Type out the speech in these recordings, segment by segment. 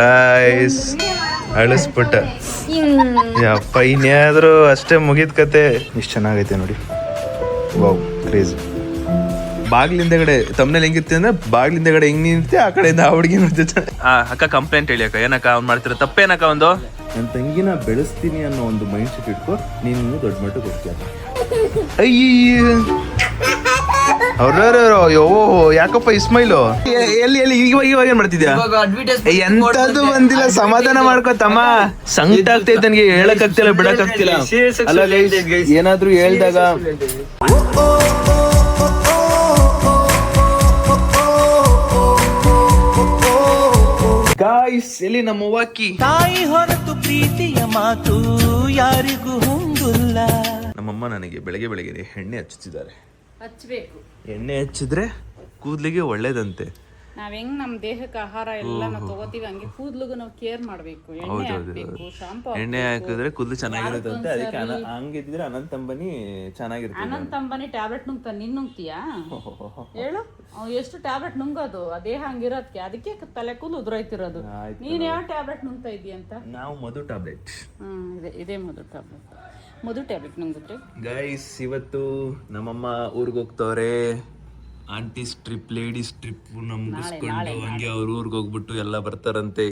Guys ಅಳಿಸ್ಬಿಟ್ಟ ಯಪ್ಪ, ಇನ್ಯಾದ್ರು ಅಷ್ಟೇ ಮುಗಿದ ಕತೆ. ಇಷ್ಟು ಚೆನ್ನಾಗೈತೆ ನೋಡಿ, ವಾವ್ ಕ್ರೇಜ್. ಬಾಗ್ಲಿಂದಗಡೆ ತಮ್ಮನೇಲಿ ಹೆಂಗಿರ್ತಿ ಅಂದ್ರೆ ಬಾಗ್ಲಿಂದಗಡೆ ಹೆಂಗ್ ನಿಂತೆ ಆ ಕಡೆಯಿಂದ ಆ ಹುಡುಗಿ ನೋಡ್ತಿರ್ತಾನೆ. ಅಕ್ಕ ಕಂಪ್ಲೇಂಟ್ ಹೇಳಿ ಅಕ್ಕ, ಏನಕ್ಕ ಅವ್ನು ಮಾಡ್ತಿರ ತಪ್ಪೇನಕ್ಕ ಒಂದು. ನನ್ನ ತಂಗಿನ ಬೆಳೆಸ್ತೀನಿ ಅನ್ನೋ ಒಂದು ಮೈಂಡ್ ಸೆಟ್ ಇಟ್ಕೊ, ನೀನು ದೊಡ್ಡ ಮಟ್ಟಕ್ಕೆ ಹೋಗ್ತೀಯ. ಅಯ್ಯ ಅವ್ರಯ್ಯೋ ಯಾಕಪ್ಪ ಇಸ್ಮೈಲು ಎಲ್ಲಿ ಇವಾಗ ಏನ್ ಮಾಡ್ತಿದ್ಯಾ? ಎಂತದ್ದು ಬಂದಿಲ್ಲ, ಸಮಾಧಾನ ಮಾಡ್ಕೊತಮ್ಮ. ಸಂಕಟ ಆಗ್ತೈತೆ ನನಗೆ, ಹೇಳಕ್ ಆಗ್ತಿಲ್ಲ ಬಿಡಕ್ ಆಗ್ತಿಲ್ಲ. ಅಲ್ಲ ಏನಾದ್ರು ಹೇಳ್ದಾಗ ಗಾಯ್ಸ್ ಎಲ್ಲಿ ನಮ್ಮ ವಾಕಿ ತಾಯಿ ಹೊರತು ಪ್ರೀತಿಯ ಮಾತು ಯಾರಿಗೂ ಹೊಂದಿಲ್ಲ. ನಮ್ಮಮ್ಮ ನನಗೆ ಬೆಳಗ್ಗೆ ಎಣ್ಣೆ ಹಚ್ಚುತ್ತಿದ್ದಾರೆ. ಹಚ್ಬೇಕು. ಎಣ್ಣೆ ಹಚ್ಚಿದ್ರೆ ಕೂದ್ಲಿಗೆ ಒಳ್ಳೇದಂತೆ. ನಾವ್ ಹೆಂಗ್ ನಮ್ ದೇಹಕ್ಕೆ ಆಹಾರ ಎಲ್ಲ ನಾವು ತಗೋತೀವಿ ಹಂಗೆ ಕೂದ್ಲಿಗೂ ನಾವು ಕೇರ್ ಮಾಡ್ಬೇಕು. ಎಣ್ಣೆ ಹಾಕ್ಬೇಕು, ಶಾಂಪೂ ಎಣ್ಣೆ ಹಾಕಿದ್ರೆ ಕೂದಲು ಚೆನ್ನಾಗಿರುತ್ತಂತೆ. ಅದಕ್ಕೆ ಹಂಗಿದ್ರೆ ಅನಂತ್ ಅಂಬಾನಿ ಚೆನ್ನಾಗಿರುತ್ತೆ. ಅನಂತ್ ಅಂಬಾನಿ ಟ್ಯಾಬ್ಲೆಟ್ ನುಂಗ್ತಾನೆ, ನೀನ್ ನುಂಗ್ತೀಯಾ ಹೇಳು? ಎಷ್ಟು ಟ್ಯಾಬ್ಲೆಟ್ ನುಂಗೋದು, ಆ ದೇಹ ಹಂಗಿರೋದಕ್ಕೆ, ಅದಕ್ಕೆ ತಲೆ ಕೂದಲು ಉದುರೈತಿರೋದು. ನೀನ್ ಯಾವ ಟ್ಯಾಬ್ಲೆಟ್ ನುಂಗ್ತಾ ಇದೀಯ ಅಂತ? ನಾವು ಮಧು ಟ್ಯಾಬ್ಲೆಟ್. ಇದೇ ಮಧು ಟ್ಯಾಬ್ಲೆಟ್ ನುಂಗಿದ್ರೆ. ಗೈಸ್ ಇವತ್ತು ನಮ್ಮಮ್ಮ ಊರಿಗೆ ಹೋಗ್ತವ್ರೆ. ಆಂಟಿ ಸ್ಟ್ರಿಪ್, ಲೇಡೀಸ್ ಟ್ರಿಪ್ ಮುಗಿಸ್ಕೊಂಡು ಹಂಗೆ ಅವ್ರ ಊರಿಗೆ ಹೋಗ್ಬಿಟ್ಟು ಎಲ್ಲ ಬರ್ತಾರಂತೆ.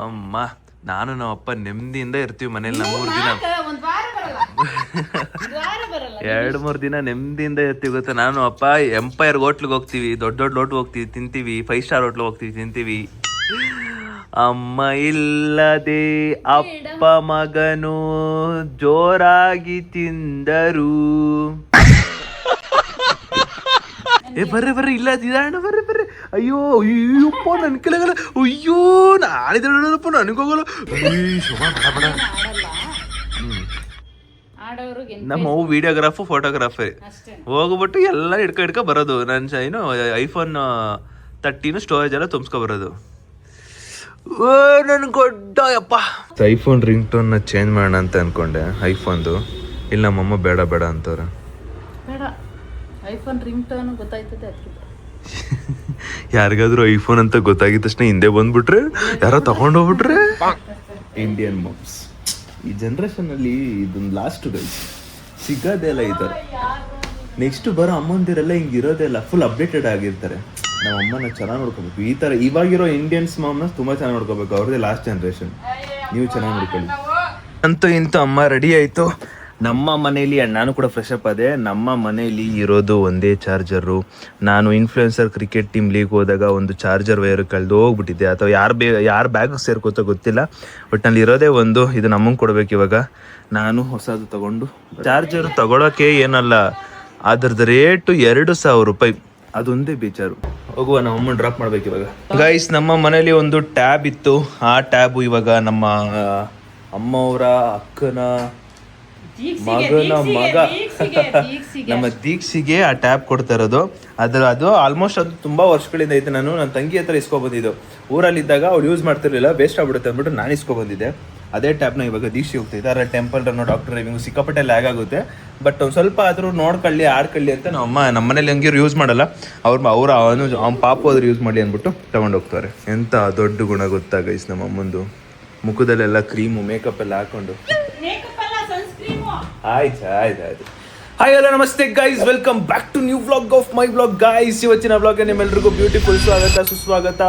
ಅಮ್ಮ ನಾನು ನಮ್ಮ ಅಪ್ಪ ನೆಮ್ಮದಿಯಿಂದ ಇರ್ತೀವಿ ಮನೇಲಿ. ನಮ್ಮ 3 ದಿನ 2-3 ದಿನ ನೆಮ್ಮದಿಯಿಂದ ಇರ್ತೀವಿ ಗೊತ್ತಾ. ನಾನು ಅಪ್ಪ ಎಂಪೈರ್ ಹೋಟ್ಲಿಗೆ ಹೋಗ್ತೀವಿ, ದೊಡ್ಡ ಹೋಟ್ಲ್ ಹೋಗ್ತೀವಿ, ತಿಂತೀವಿ, 5 ಸ್ಟಾರ್ ಹೋಟ್ಲ್ ಹೋಗ್ತೀವಿ, ತಿಂತೀವಿ. ಅಮ್ಮ ಇಲ್ಲದೆ ಅಪ್ಪ ಮಗನು ಜೋರಾಗಿ ತಿಂದರು. ಬರ್ರಿ ಇಲ್ಲ ಇದಾಣ ಬರ್ರಿ. ಅಯ್ಯೋ ಅಯ್ಯಪ್ಪ ನನ್ ಕೆಳಗಲ್ಲ, ಅಯ್ಯೋ ನಾಳಿದಪ್ಪ ನನಗೋಗಲ್ಲ. ನಮ್ಮ ಅವು ವಿಡಿಯೋಗ್ರಾಫು ಫೋಟೋಗ್ರಾಫರ್ ಹೋಗ್ಬಿಟ್ಟು ಎಲ್ಲ ಹಿಡ್ಕೊ ಬರೋದು. ನನ್ನ ಏನು iPhone 13 ಸ್ಟೋರೇಜ್ ಎಲ್ಲ ತುಂಬಿಸ್ಕೊ ಬರೋದು. ನನ್ ಗೊಡ್ಡ ಯಪ್ಪ. ಐಫೋನ್ ರಿಂಗ್ ಟೋನ್ ಚೇಂಜ್ ಮಾಡೋಣ ಅಂತ ಅನ್ಕೊಂಡೆ ಐಫೋನ್ದು. ಇಲ್ಲ ನಮ್ಮಮ್ಮ ಬೇಡ ಅಂತವ್ರ. ಐಫೋನ್ ರಿಂಗ್ ಟೋನ್ ಗೊತ್ತಾಯ್ತದೆ ಅದಕ್ಕೆ. ಯಾರಿಗಾದ್ರೂ ಐಫೋನ್ ಅಂತ ಗೊತ್ತಾಗಿದ ತಕ್ಷಣ ಹಿಂದೆ ಬಂದ್ಬಿಟ್ರೆ, ಯಾರೋ ತಗೊಂಡೋಗ್ಬಿಟ್ರೆ. ಇಂಡಿಯನ್ ಮಾಮ್ಸ್ ಈ ಜನರೇಷನ್ ಅಲ್ಲಿ ಇದೊಂದು ಲಾಸ್ಟ್ ಗೈಸ್, ಸಿಗೋದೇ ಇಲ್ಲ ಈ ಥರ. ನೆಕ್ಸ್ಟ್ ಬರೋ ಅಮ್ಮಂದಿರೆಲ್ಲ ಹಿಂಗಿರೋದೇ ಇಲ್ಲ, ಫುಲ್ ಅಪ್ಡೇಟೆಡ್ ಆಗಿರ್ತಾರೆ. ನಮ್ಮ ಅಮ್ಮನ ಚೆನ್ನಾಗಿ ನೋಡ್ಕೋಬೇಕು. ಈ ಥರ ಇವಾಗಿರೋ ಇಂಡಿಯನ್ಸ್ ಮಾಮ್ನ ತುಂಬ ಚೆನ್ನಾಗಿ ನೋಡ್ಕೋಬೇಕು. ಅವ್ರದ್ದೇ ಲಾಸ್ಟ್ ಜನ್ರೇಷನ್, ನೀವು ಚೆನ್ನಾಗಿ ನೋಡ್ಕೊಳ್ಳಿ. ಅಂತೂ ಇಂತೂ ಅಮ್ಮ ರೆಡಿ ಆಯಿತು. ನಮ್ಮ ಮನೇಲಿ ನಾನು ಕೂಡ ಫ್ರೆಶ್ ಅಪ್ ಆದೆ. ನಮ್ಮ ಮನೇಲಿ ಇರೋದು ಒಂದೇ ಚಾರ್ಜರು. ನಾನು ಇನ್ಫ್ಲುಯೆನ್ಸರ್ ಕ್ರಿಕೆಟ್ ಟೀಮ್ ಲೀಗ್ ಹೋದಾಗ ಒಂದು ಚಾರ್ಜರ್ ವೈರ್ ಕಳೆದು ಹೋಗ್ಬಿಟ್ಟಿದ್ದೆ, ಅಥವಾ ಯಾರ ಬ್ಯಾಗ್ ಸೇರ್ಕೋತೋ ಗೊತ್ತಿಲ್ಲ. ಬಟ್ ನಲ್ಲಿ ಇರೋದೇ ಒಂದು, ಇದು ನಮಗೆ ಕೊಡ್ಬೇಕು. ಇವಾಗ ನಾನು ಹೊಸದು ತಗೊಂಡು, ಚಾರ್ಜರ್ ತಗೊಳಕ್ಕೆ ಏನಲ್ಲ, ಅದ್ರದ್ದು ರೇಟು 2,000 ರೂಪಾಯಿ. ಅದೊಂದೇ ಬೇಚಾರು. ಹೋಗುವ, ನಮ್ಮ ಅಮ್ಮ ಡ್ರಾಪ್ ಮಾಡ್ಬೇಕು ಇವಾಗ. ಗೈಸ್ ನಮ್ಮ ಮನೇಲಿ ಒಂದು ಟ್ಯಾಬ್ ಇತ್ತು. ಆ ಟ್ಯಾಬು ಇವಾಗ ನಮ್ಮ ಅಮ್ಮವರ ಅಕ್ಕನ ಮಗನ ಮಗ ನಮ್ಮ ದೀಕ್ಷಿಗೆ ಆ ಟ್ಯಾಬ್ ಕೊಡ್ತಾ ಇರೋದು. ಅದು ಆಲ್ಮೋಸ್ಟ್ ಅದು ತುಂಬಾ ವರ್ಷಗಳಿಂದ ಐತೆ. ನನ್ನ ತಂಗಿ ಹತ್ರ ಇಸ್ಕೊಬಂದಿದ್ದು. ಊರಲ್ಲಿದ್ದಾಗ ಅವ್ಳು ಯೂಸ್ ಮಾಡ್ತಿರ್ಲಿಲ್ಲ, ವೇಸ್ಟ್ ಆಗ್ಬಿಡುತ್ತೆ ಅಂದ್ಬಿಟ್ಟು ನಾನು ಇಸ್ಕೊಬಂದಿದ್ದೆ. ಅದೇ ಟ್ಯಾಬ್ನ ಇವಾಗ ದೀಕ್ಷಿ ಹೋಗ್ತಿದ್ದೆ. ಅದರ ಟೆಂಪಲ್ ರನ್, ಡಾಕ್ಟರ್ ಡ್ರೈವಿಂಗ್ ಸಿಕ್ಕಾಪಟ್ಟೆ ಲ್ಯಾಗ್ ಆಗುತ್ತೆ. ಬಟ್ ಒಂದು ಸ್ವಲ್ಪ ಆದರೂ ನೋಡ್ಕೊಳ್ಳಿ, ಆಡ್ಕೊಳ್ಳಿ ಅಂತ ನಮ್ಮ ಮನೇಲಿ ಹಂಗಿರು ಯೂಸ್ ಮಾಡಲ್ಲ. ಅವ್ನ ಪಾಪು ಆದ್ರೂ ಯೂಸ್ ಮಾಡಲಿ ಅಂದ್ಬಿಟ್ಟು ತಗೊಂಡೋಗ್ತಾರೆ. ಎಂಥ ದೊಡ್ಡ ಗುಣ ಗೊತ್ತಾ ಗೈಸ್ ನಮ್ಮ ಅಮ್ಮಂದು. ಮುಖದಲ್ಲೆಲ್ಲ ಕ್ರೀಮು, ಮೇಕಪ್ ಎಲ್ಲ ಹಾಕೊಂಡು. ಆಯ್ತು. ಹಾಯ್ ಹಲೋ ನಮಸ್ತೆ guys, welcome back to new vlog of my vlog guys. ಇವತ್ತಿನ ವ್ಲಾಗ್ ನಿಮ್ಮೆಲ್ಲರಿಗೂ ಬ್ಯೂಟಿಫುಲ್ ಸ್ವಾಗತ, ಸುಸ್ವಾಗತ.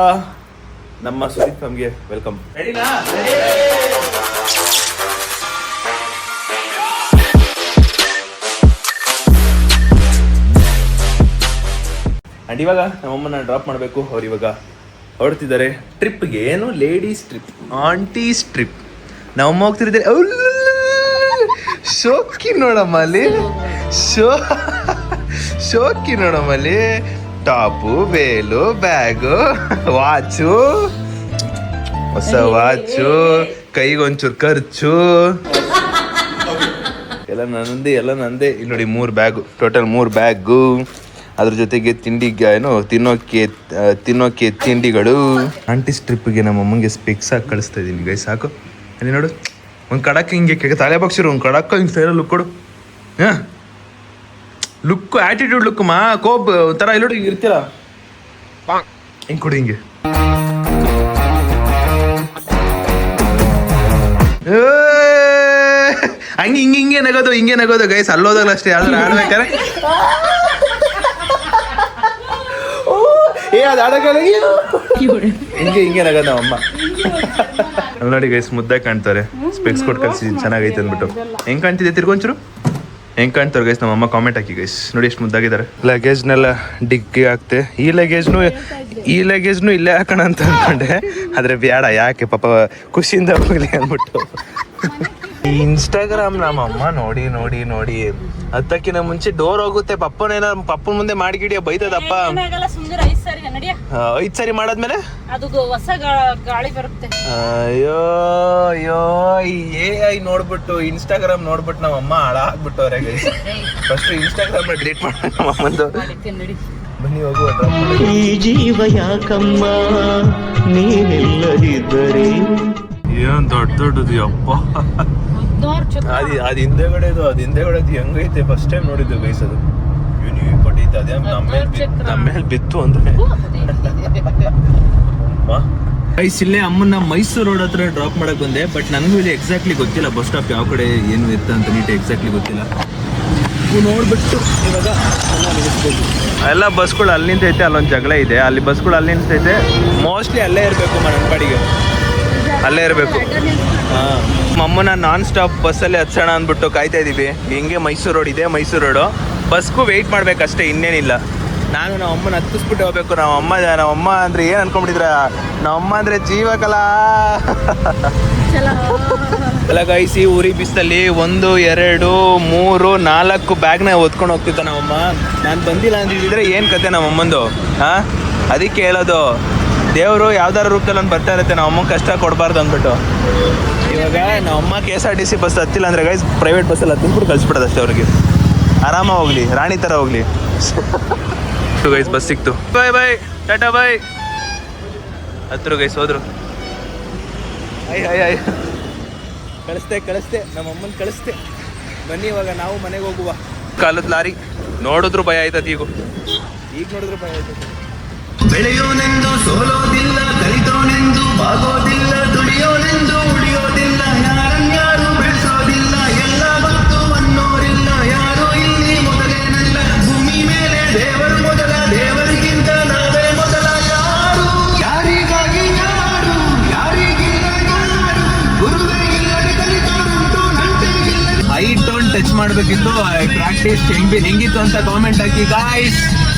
ನಮ್ಮ ಸುದೀಪ್ ನಮ್ಗೆ ವೆಲ್ಕಮ್. ಅಂಡ್ ಇವಾಗ ನಮ್ಮಮ್ಮನ ಡ್ರಾಪ್ ಮಾಡಬೇಕು. ಅವ್ರು ಇವಾಗ ಹೊರಡ್ತಿದ್ದಾರೆ ಟ್ರಿಪ್ಗೆ. ಏನು ಲೇಡೀಸ್ ಟ್ರಿಪ್, ಆಂಟೀಸ್ ಟ್ರಿಪ್. ನಮ್ಮಮ್ಮ ಹೋಗ್ತಿರ್ತಾರೆ. ಶೋಕಿ ನೋಡಮ್ಮಲ್ಲಿ, ಶೋಕಿ ನೋಡಮ್ಮಲ್ಲಿ. ಟಾಪು, ಬೇಲು, ಬ್ಯಾಗು, ವಾಚು, ಹೊಸ ವಾಚು, ಕೈಗೊಂಚೂರು ಖರ್ಚು, ಎಲ್ಲ ನಂದೇ. ಇಲ್ಲಿ ನೋಡಿ 3 ಬ್ಯಾಗು, ಟೋಟಲ್ 3 ಬ್ಯಾಗು. ಅದ್ರ ಜೊತೆಗೆ ತಿನ್ನೋಕೆ ತಿಂಡಿಗಳು. ಆಂಟೀಸ್ ಟ್ರಿಪ್ಗೆ ನಮ್ಮ ಅಮ್ಮಂಗೆ ಸ್ಪೆಕ್ಸ್ ಹಾಕಿ ಕಳಿಸ್ತಾ ಇದ್ದೀನಿ ಗೈಸ್. ಸಾಕು ಅಲ್ಲಿ ನೋಡು, ಒಂದು ಕಡಕ್ಕೆ ಹಿಂಗೆ ತಲೆ ಬಗ್ಸಿರು, ಒಂದು ಕಡಕ್ಕ ಹಿಂಗೆ ಸೈಡಲ್ಲಿ ಲುಕ್ ಕೊಡು. ಲುಕ್ ಆಟಿಟ್ಯೂಡ್ ಲುಕ್ ಮಾ ಕೋಪ್ ಒಂಥರ ಇಲ್ಲಿ ಹಿಂಗೆ ಇರ್ತೀರ, ಹಿಂಗೆ ಕೊಡು ಹಿಂಗೆ. ಹಿಂಗೆ ನಗೋದು ಗೈಸ್. ಅಲ್ಲೋದಾಗಲ್ಲ ಅಷ್ಟೇ ಯಾವ್ದಾರು ಆಡ್ಬೇಕಾರೆ ಅದು ಆಡೋಕೆ ಹಿಂಗೆ ನಗೋದು ನಮ್ಮಮ್ಮ. ಅಲ್ಲಿ ನೋಡಿ ಗೈಸ್ ಮುದ್ದಾಗಿ ಕಾಣ್ತಾರೆ. ಸ್ಪೆಕ್ಸ್ ಕೊಟ್ಟು ಕಲ್ಸಿ ಚೆನ್ನಾಗೈತೆ ಅಂದ್ಬಿಟ್ಟು. ಹೆಂಗ್ ಕಾಣ್ತಿದೆ ತಿರ್ಗೊಂಚರು? ಹೆಂಗ್ ಕಾಣ್ತಾರೆ ಗೈಸ್? ನಮ್ಮಮ್ಮ ಕಾಮೆಂಟ್ ಹಾಕಿ ಗೈಸ್. ನೋಡಿ ಎಷ್ಟು ಮುದ್ದಾಗಿದ್ದಾರೆ. ಲಗೇಜ್ನೆಲ್ಲ ಡಿಗ್ಗಿ ಹಾಕ್ತೆ. ಈ ಲಗೇಜ್ನು ಇಲ್ಲೇ ಹಾಕೋಣ ಅಂತ ಅನ್ಕೊಂಡೆ, ಆದ್ರೆ ಬೇಡ, ಯಾಕೆ ಪಾಪ ಖುಷಿಯಿಂದ ಹೋಗ್ಲಿ ಅಂದ್ಬಿಟ್ಟು. ಇನ್ಸ್ಟಾಗ್ರಾಮ್ ನಮ್ಮಮ್ಮ ನೋಡಿ ನೋಡಿ ನೋಡಿ ಹತ್ತಕ್ಕಿಂತ ಮುಂಚೆ ಡೋರ್ ಹೋಗುತ್ತೆ. ಪಪ್ಪನ ಮುಂದೆ ಮಾಡಿಗಿಡಿಯ ಬೈತದಪ್ಪ. 5 ಸರಿ ಮಾಡಾದ್ಮೇಲೆ ಅದು ಹೊಸ ಗಾಳಿ ಬರುತ್ತೆ. ಅಯ್ಯೋ AI ನೋಡ್ಬಿಟ್ಟು ಇನ್ಸ್ಟಾಗ್ರಾಮ್ ನೋಡ್ಬಿಟ್ಟು ನಮ್ಮಮ್ಮ ಹಾಳಾಗ್ಬಿಟ್ಟವ್ರೆ ಗೈಸ್. ಫಸ್ಟ್ ಇನ್ಸ್ಟಾಗ್ರಾಮ್ ಡಿಲೀಟ್ ಮಾಡೋಣ ನಮ್ಮಮ್ಮಂದು. ಬನ್ನಿ ಹೋಗುವ. ಈ ಜೀವ ಯಾಕಮ್ಮ ನೀನಿಲ್ಲದಿದ್ದರೆ. ಏನ್ ದೊಡ್ಡದು ಅಪ್ಪ. ಅದು ಹಿಂದೆಗಡೆದು ಹೆಂಗೈತೆ ಫಸ್ಟ್ ಟೈಮ್ ನೋಡಿದ್ದು ಗೈಸ್. ಅದು ಕೊಟ್ಟಿತ್ತು ಅದೇ ನಮ್ಮ ಮೇಲೆ ಬಿತ್ತು ಅಂದ್ರೆ. ಗೈಸ್ ಇಲ್ಲೇ ಅಮ್ಮನ್ನ ಮೈಸೂರು ರೋಡ್ ಹತ್ರ ಡ್ರಾಪ್ ಮಾಡಕ್ ಬಂದೆ. ಬಟ್ ನನಗೂ ಇಲ್ಲಿ ಎಕ್ಸಾಕ್ಟ್ಲಿ ಗೊತ್ತಿಲ್ಲ ಬಸ್ ಸ್ಟಾಪ್ ಯಾವ ಕಡೆ ಏನು ಇತ್ತ ಅಂತ ನೀಟ್ ಎಕ್ಸಾಕ್ಟ್ಲಿ ಗೊತ್ತಿಲ್ಲ. ನೋಡ್ಬಿಟ್ಟು ಇವಾಗ ಎಲ್ಲ ಬಸ್ಗಳು ಅಲ್ಲಿ ನಿಂತೈತೆ. ಅಲ್ಲೊಂದು ಜಗಳ ಇದೆ, ಅಲ್ಲಿ ಬಸ್ಗಳು ಅಲ್ಲಿ ನಿಂತೈತೆ. ಮೋಸ್ಟ್ಲಿ ಅಲ್ಲೇ ಇರಬೇಕು ನನ್ನ ಪಾಡಿಗೆ, ಅಲ್ಲೇ ಇರಬೇಕು. ನಮ್ಮನ್ನ ನಾನ್ ಸ್ಟಾಪ್ ಬಸ್ಸಲ್ಲಿ ಹತ್ಸೋಣ ಅಂದ್ಬಿಟ್ಟು ಕಾಯ್ತಾ ಇದೀವಿ. ಹಿಂಗೆ ಮೈಸೂರು ರೋಡ್ ಇದೆ, ಮೈಸೂರು ರೋಡು ಬಸ್ಗೂ ವೆಯ್ಟ್ ಮಾಡ್ಬೇಕಷ್ಟೇ, ಇನ್ನೇನಿಲ್ಲ. ನಾನು ನಮ್ಮ ಅಮ್ಮನ ಹತ್ತಿಸ್ಬಿಟ್ಟು ಹೋಗ್ಬೇಕು. ನಮ್ಮಮ್ಮ ಅಂದ್ರೆ ಏನು ಅನ್ಕೊಂಡ್ಬಿಟ್ಟಿದ್ರ? ನಮ್ಮಮ್ಮ ಅಂದ್ರೆ ಜೀವಕಲಾ ಎಲ್ಲ ಗಾಯಿಸಿ ಊರಿ ಬಿಸ್ತಲ್ಲಿ 1 2 3 4 ಬ್ಯಾಗ್ನ ಹೊತ್ಕೊಂಡು ಹೋಗ್ತಿದ್ದ ನಮ್ಮಮ್ಮ. ನಾನು ಬಂದಿಲ್ಲ ಅಂದಿದ್ರೆ ಏನು ಕತೆ ನಮ್ಮಮ್ಮಂದು? ಅದಕ್ಕೆ ಹೇಳೋದು, ದೇವರು ಯಾವ್ದಾರು ರೂಪದಲ್ಲಿ ಒಂದು ಬರ್ತಾ ಇರುತ್ತೆ, ನಮ್ಮಮ್ಮ ಕಷ್ಟ ಕೊಡಬಾರ್ದು ಅಂದ್ಬಿಟ್ಟು. ಇವಾಗ ನಮ್ಮಮ್ಮ KSRTC ಬಸ್ ಹತ್ತಿಲ್ಲ ಅಂದರೆ ಗೈಸ್ ಪ್ರೈವೇಟ್ ಬಸ್ಸಲ್ಲಿ ಹತ್ತಿಸ್ಬಿಟ್ಟು ಕಳಿಸ್ಬಿಡೋದು ಅಷ್ಟೇ. ಅವ್ರಿಗೆ ಆರಾಮ ಹೋಗ್ಲಿ, ರಾಣಿ ಥರ ಹೋಗ್ಲಿ. ಗೈಸ್ ಬಸ್ ಸಿಕ್ತು. ಬಾಯ್ ಟಾಟಾ ಬಾಯ್. ಹತ್ರು ಗೈಸ್ ಹೋದ್ರು. ಆಯ್ ಕಳಿಸ್ತೆ ನಮ್ಮಮ್ಮನ ಕಳಿಸ್ತೆ. ಬನ್ನಿ ಇವಾಗ ನಾವು ಮನೆಗೆ ಹೋಗುವ. ಕಾಲದ ಲಾರಿ ನೋಡಿದ್ರು ಭಯ ಆಯ್ತದ. ಈಗ ನೋಡಿದ್ರು ಭಯ ಆಯ್ತದ. ಬೆಳೆಯೋನೆಂದು ಸೋಲೋದಿಲ್ಲ, ಕಲಿತೋನೆಂದು ಬಾಗೋದಿಲ್ಲ, ದುಡಿಯೋನೆಂದು ಉಳಿಯೋದಿಲ್ಲ, ಯಾರನ್ಯಾರು ಬೆಳೆಸೋದಿಲ್ಲ, ಎಲ್ಲ ಗೊತ್ತು ಅನ್ನೋರಿಲ್ಲ, ಯಾರು ಇಲ್ಲಿ ಮೊದಲೇನಲ್ಲ, ಭೂಮಿ ಮೇಲೆ ದೇವರು ಮೊದಲ, ದೇವರಿಗಿಂತ ನಾವೇ ಮೊದಲ, ಯಾರು ಯಾರಿಗಾಗಿ ಯಾರು ಯಾರಿಗಿಲ್ಲ ಯಾರು, ಗುರುವೇ ಇಲ್ಲದೆ ಕಲಿತೋರುಂಟು ನಂಟೆಗಿಲ್ಲ. ಐ ಟೋನ್ ಟಚ್ ಮಾಡಬೇಕಿತ್ತು. ಪ್ರಾಕ್ಟೀಸ್ ಹೆಂಗಿತ್ತು ಅಂತ ಕಾಮೆಂಟ್ ಹಾಕಿ ಗಾಯ್ಸ್.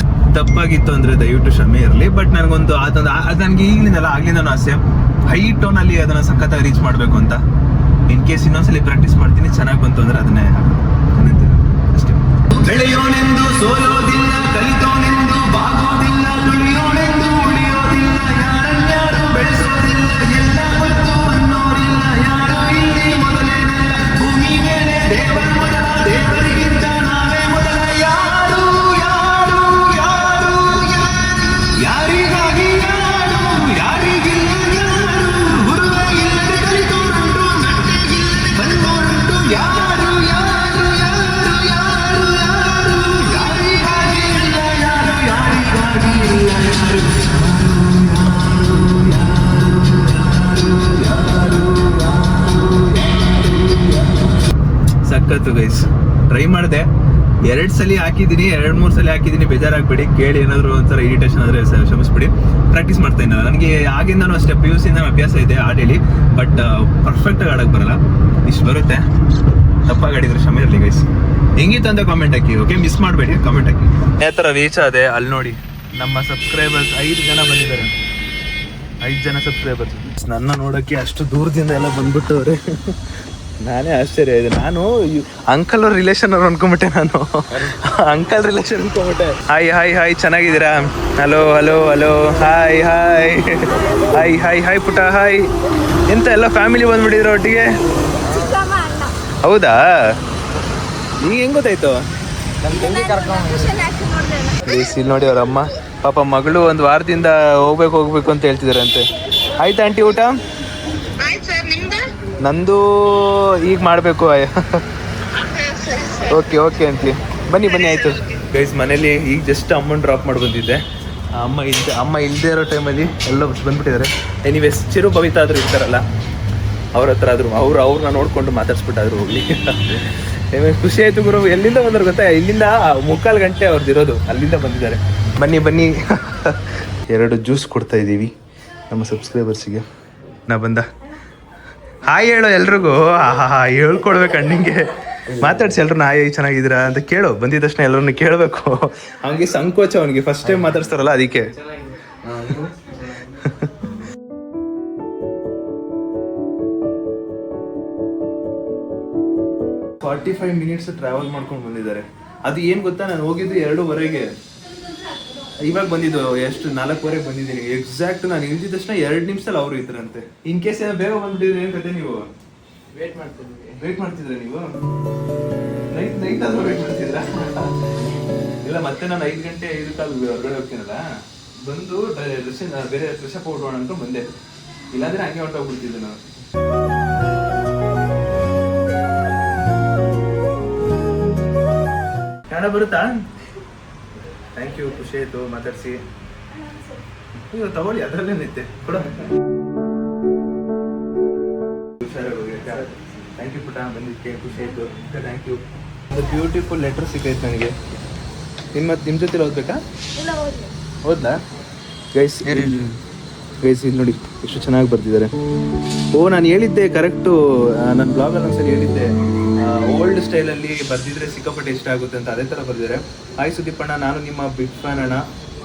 ತಪ್ಪಾಗಿತ್ತು ಅಂದರೆ ದಯವಿಟ್ಟು ಕ್ಷಮೆ ಇರಲಿ. ಬಟ್ ನನಗೊಂದು ಅದು ನನಗೆ ಈಗಲಿಂದಲ್ಲ ಆಗ್ಲಿಂದ ಆಸೆ ಹೈ ಟೋನಲ್ಲಿ ಅದನ್ನು ಸಖತ್ತಾಗಿ ರೀಚ್ ಮಾಡಬೇಕು ಅಂತ. ಇನ್ ಕೇಸ್ ಇನ್ನೊಂದ್ಸಲಿ ಪ್ರಾಕ್ಟೀಸ್ ಮಾಡ್ತೀನಿ, ಚೆನ್ನಾಗಿ ಬಂತು ಅಂದರೆ ಅದನ್ನೇ ಅಷ್ಟೇ. ಬೆಳೆಯೋನೆಂದು ಸೋಲೋದಿಲ್ಲ, ಕಲಿತೋನೆಂದು ಬಾಗೋದಿಲ್ಲ, ದುಡಿಯೋನೆಂದು ಉಳಿಯೋದಿಲ್ಲ, ಯಾರನ್ಯಾರು ಬೆಳೆಸೋದಿಲ್ಲ, ಎಲ್ಲ ಗೊತ್ತು ಅನ್ನೋರಿಲ್ಲ, ಯಾರು ಇಲ್ಲಿ ಮೊದಲೇನಲ್ಲ, ಭೂಮಿ ಮೇಲೆ ದೇವರ ಮೊದಲ, ದೇವರಿಗಿಂತ ನಾವೇ ಮೊದಲ, ಯಾರು ಯಾರು ಯಾರು ಯಾರಿಗಾಗಿ ಯಾರು ಯಾರಿಗಿಲ್ಲ ಯಾರು, ಗುರುವೇ ಇಲ್ಲದೆ ಕಲಿತೋರುಂಟು ನಂಟೆಗಿಲ್ಲದೆ ಬಂದೋರುಂಟು, ಯಾರು ಯಾರು ಯಾರು ಯಾರು ಯಾರು ಯಾರಿಗಾಗಿ ಇಲ್ಲ ಯಾರು ಯಾರಿಗಾಗಿ ಇಲ್ಲ ಯಾರು. ಸಖತ್ತು ಗೈಸ್. ಟ್ರೈ ಮಾಡಿದೆ, 2 ಸಲ ಹಾಕಿದ್ದೀನಿ, 2-3 ಸಲ ಹಾಕಿದ್ದೀನಿ. ಬೇಜಾರಾಗ್ಬೇಡಿ, ಕೇಳಿ ಏನಾದರೂ ಒಂಥರ ಇರಿಟೇಷನ್ ಆದರೆ ಕ್ಷಮಿಸ್ಬಿಡಿ. ಪ್ರಾಕ್ಟೀಸ್ ಮಾಡ್ತಾ ಇದ್ದೀನಿ. ನನಗೆ ಆಗಿಂದನೂ ಅಷ್ಟೇ PUC ಇಂದ ಅಭ್ಯಾಸ ಇದೆ ಆಡೇಳಿ. ಬಟ್ ಪರ್ಫೆಕ್ಟಾಗಿ ಆಡೋಕ್ಕೆ ಬರಲ್ಲ. ಇಷ್ಟು ಬರುತ್ತೆ. ತಪ್ಪಾಗಿ ಆಡಿದ್ರೆ ಕ್ಷಮೆ ಇರಲಿ ಗೈಸ್. ಹೆಂಗಿತ್ತು ಅಂತ ಕಾಮೆಂಟ್ ಹಾಕಿ, ಓಕೆ? ಮಿಸ್ ಮಾಡಬೇಡಿ, ಕಾಮೆಂಟ್ ಹಾಕಿ. ಯಾವ ಥರ ರೀಚ್ ಆದೆ ಅಲ್ಲಿ ನೋಡಿ. ನಮ್ಮ ಸಬ್ಸ್ಕ್ರೈಬರ್ಸ್ 5 ಜನ ಬಂದಿದ್ದಾರೆ. 5 ಜನ ಸಬ್ಸ್ಕ್ರೈಬರ್ಸ್ ನನ್ನ ನೋಡೋಕ್ಕೆ ಅಷ್ಟು ದೂರದಿಂದ ಎಲ್ಲ ಬಂದ್ಬಿಟ್ಟವ್ರೆ. ನಾನೇ ಆಶ್ಚರ್ಯ ಇದೆ. ನಾನು ಅಂಕಲ್ ಅವ್ರ ರಿಲೇಷನ್ ಅವ್ರು ಅನ್ಕೊಂಬಿಟ್ಟೆ. ನಾನು ಅಂಕಲ್ ರಿಲೇಷನ್ ಅನ್ಕೊಂಬಿಟ್ಟೆ. ಹಾಯ್ ಚೆನ್ನಾಗಿದ್ದೀರಾ? ಹಲೋ ಹಾಯ್ ಪುಟ್ಟ ಹಾಯ್. ಎಂತ ಎಲ್ಲ ಫ್ಯಾಮಿಲಿ ಬಂದ್ಬಿಟ್ಟಿದ್ರು ಒಟ್ಟಿಗೆ? ಹೌದಾ? ಈಗ ಹೆಂಗ್ ಗೊತ್ತಾಯ್ತು? ಇಲ್ಲಿ ನೋಡಿ ಅವ್ರ ಅಮ್ಮ ಪಾಪ ಮಗಳು 1 ವಾರದಿಂದ ಹೋಗ್ಬೇಕು ಅಂತ ಹೇಳ್ತಿದಾರಂತೆ. ಆಯ್ತಾ ಆಂಟಿ ಊಟ? ನಂದು ಈಗ ಮಾಡಬೇಕು. ಓಕೆ ಅಂತಿ. ಬನ್ನಿ ಆಯಿತು ಗೈಸ್. ಮನೇಲಿ ಈಗ ಜಸ್ಟ್ ಅಮ್ಮನ ಡ್ರಾಪ್ ಮಾಡಿ ಬಂದಿದ್ದೆ. ಅಮ್ಮ ಇಲ್ಲದೆ ಇರೋ ಟೈಮಲ್ಲಿ ಎಲ್ಲ ಬಂದ್ಬಿಟ್ಟಿದ್ದಾರೆ. ಎನಿವೇಸ್ ಚಿರು ಭವಿತಾ ಆದರೂ ಇರ್ತಾರಲ್ಲ, ಅವ್ರ ಹತ್ರ ಆದರೂ ಅವ್ರನ್ನ ನೋಡಿಕೊಂಡು ಮಾತಾಡ್ಸ್ಬಿಟ್ಟಾದ್ರು ಹೋಗ್ಲಿ. ಖುಷಿ ಆಯ್ತು ಗುರು. ಎಲ್ಲಿಂದ ಬಂದ್ರು ಗೊತ್ತಾ? ಇಲ್ಲಿಂದ 3/4 ಗಂಟೆ ಅವ್ರದ್ದು ಇರೋದು, ಅಲ್ಲಿಂದ ಬಂದಿದ್ದಾರೆ. ಬನ್ನಿ ಬನ್ನಿ 2 ಜ್ಯೂಸ್ ಕೊಡ್ತಾ ಇದ್ದೀವಿ ನಮ್ಮ ಸಬ್ಸ್ಕ್ರೈಬರ್ಸಿಗೆ. ನಾ ಬಂದ ಹಾಯ್ ಹೇಳೋ ಎಲ್ರಿಗೂ. ಹೇಳ್ಕೊಡ್ಬೇಕು ಅಣ್ಣಿಂಗೆ, ಮಾತಾಡ್ಸಿ ಎಲ್ರು ಹಾಯ್ ಚೆನ್ನಾಗಿದ್ದೀರಾ ಅಂತ ಕೇಳು. ಬಂದಿದ ತಕ್ಷಣ ಎಲ್ಲರನ್ನು ಕೇಳಬೇಕು. ಹಂಗೆ ಸಂಕೋಚ ಅವನಿಗೆ, ಫಸ್ಟ್ ಟೈಮ್ ಮಾತಾಡ್ಸ್ತಾರಲ್ಲ ಅದಕ್ಕೆ. 45 ಮಿನಿಟ್ಸ್ ಟ್ರಾವೆಲ್ ಮಾಡ್ಕೊಂಡು ಬಂದಿದ್ದಾರೆ. ಅದು ಏನು ಗೊತ್ತಾ, ನಾನು ಹೋಗಿದ್ದು 2:15, ಇವಾಗ ಬಂದಿದ್ದು ಎಷ್ಟು 4:15 ಬಂದಿದ್ದೀನಿ ಎಕ್ಸಾಕ್ಟ್. ನಾನು ಇಳಿದ ತಕ್ಷಣ 2 ನಿಮಿಷದಲ್ಲಿ ಅವರು ಇದ್ರಂತೆ. ಇನ್ ಕೇಸ್ ಏನೋ ಬೇಗ ಬಂದ್ಬಿಟ್ಟಿದ್ರೆ ಏನ್ ಕತೆ? ನೀವು ವೇಟ್ ಮಾಡ್ತಿದ್ರೆ ನೀವು ನೈಟ್ ಆದ್ರೂ ವೇಟ್ ಮಾಡ್ತಿದ್ರಾ? ಇಲ್ಲ, ಮತ್ತೆ ನಾನು 5 ಗಂಟೆ 5 ಕಾಲು ಹೊರಗಡೆ ಹೋಗ್ತೀನಲ್ಲ, ಬಂದು ಬೇರೆ ಫ್ರೆಶ್ ಅಪ್ ಹೊರಡೋಣ ಅಂತ ಬಂದೆ. ಇಲ್ಲಾಂದ್ರೆ ಹಂಗೆ ಹೊರಟೋಗ್ಬಿಡ್ತಿದ್ದೆ ನಾನು. ಕನ್ನಡ ಬರುತ್ತಾ? ಥ್ಯಾಂಕ್ ಯು, ಖುಷಿ ಆಯ್ತು ಮಾತಾಡ್ಸಿ. ನೀವು ತಗೊಳ್ಳಿ, ಅದರಲ್ಲೇ ನಿಂತೆ ಕೊಡ. ಹುಷಾರಾಗಿ. ಥ್ಯಾಂಕ್ ಯು ಪುಟ, ಬಂದಿದ್ದಕ್ಕೆ ಖುಷಿ ಆಯ್ತು. Thank you. ಒಂದು ಬ್ಯೂಟಿಫುಲ್ ಲೆಟರ್ ಸಿಕ್ಕೈತೆ ನನಗೆ. ನಿಮ್ಮ ಜೊತೆ ಓದ್ಬೇಕಾ? ಓದ್ಲಾ? ಗೈಸ್ ಇಲ್ಲಿ ನೋಡಿ ಎಷ್ಟು ಚೆನ್ನಾಗಿ ಬರ್ತಿದ್ದಾರೆ. ನಾನು ಹೇಳಿದ್ದೆ ಕರೆಕ್ಟು, ನನ್ನ ಬ್ಲಾಗಲ್ಲಿ ಒಂದ್ಸರಿ ಹೇಳಿದ್ದೆ, ಓಲ್ಡ್ ಸ್ಟೈಲಲ್ಲಿ ಬರ್ದಿದ್ರೆ ಸಿಕ್ಕಾಪಟ್ಟೆ ಇಷ್ಟ ಆಗುತ್ತೆ ಅಂತ. ಅದೇ ಥರ ಬರ್ದಿದ್ದಾರೆ. ಹಾಯ್ ಸುದೀಪ್ ಅಣ್ಣ, ನಾನು ನಿಮ್ಮ ಬಿಗ್ ಫ್ಯಾನ್ ಅಣ್ಣ.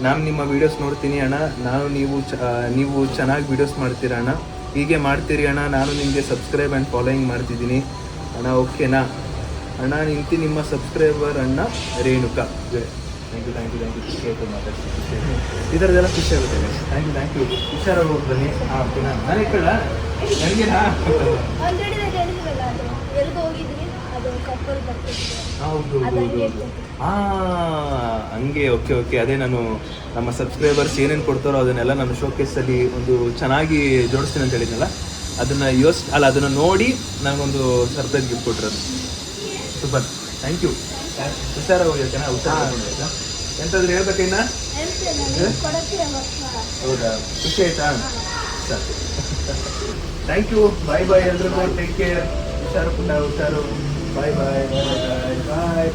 ನಾನು ನಿಮ್ಮ ವೀಡಿಯೋಸ್ ನೋಡ್ತೀನಿ ಅಣ್ಣ. ನೀವು ಚೆನ್ನಾಗಿ ವೀಡಿಯೋಸ್ ಮಾಡ್ತೀರಾ ಅಣ್ಣ. ಹೀಗೆ ಮಾಡ್ತೀರಿ ಅಣ್ಣ. ನಾನು ನಿಮಗೆ ಸಬ್ಸ್ಕ್ರೈಬ್ ಆ್ಯಂಡ್ ಫಾಲೋಯಿಂಗ್ ಮಾಡ್ತಿದ್ದೀನಿ ಅಣ್ಣ. ಓಕೆನಾ ಅಣ್ಣ? ನಿಮ್ಮ ಸಬ್ಸ್ಕ್ರೈಬರ್ ಅಣ್ಣ ರೇಣುಕಾ. Thank you. ಖುಷಿ ಆಯಿತು ಮಾತಾಡ್ಸಿ. ಖುಷಿ ಆಯಿತು. ಈ ಥರದ್ದೆಲ್ಲ ಖುಷಿ ಆಗುತ್ತೆ. Thank you. ಹುಷಾರಾಗಿ ಹೋಗಿ ಬನ್ನಿ. ಓಕೆನಾ? ನಾನು ಇಕ್ಕಳ ನನಗೆ ಹೌದು ಹಂಗೆ. ಓಕೆ. ಅದೇ ನಾನು ನಮ್ಮ ಸಬ್ಸ್ಕ್ರೈಬರ್ಸ್ ಏನೇನು ಕೊಡ್ತಾರೋ ಅದನ್ನೆಲ್ಲ ನಾನು ಶೋಕೇಸಲ್ಲಿ ಒಂದು ಚೆನ್ನಾಗಿ ಜೋಡಿಸ್ತೀನಿ ಅಂತ ಹೇಳಿದ್ನಲ್ಲ, ಅದನ್ನು ನೋಡಿ ನನಗೊಂದು ಸರ್ಪ್ರೈಸ್ ಗಿಫ್ಟ್ ಕೊಟ್ಟಿರೋದು. ಸೂಪರ್. Thank you. ಹುಷಾರಾಗಿ ಹೋಗಿ. ಓಕೆನಾ? ಹುಷಾರಾಗಿ. ಎಂತಾದ್ರೂ ಹೇಳ್ಬೇಕೇನ? ಹೌದಾ? ಖುಷಿ ಆಯ್ತಾ? Sir, thank you. ಬಾಯ್ ಎಲ್ರಿಗೂ. Take care. ಹುಷಾರು ಪುಟ್ಟ, ಹುಷಾರು. ಬಾಯ್.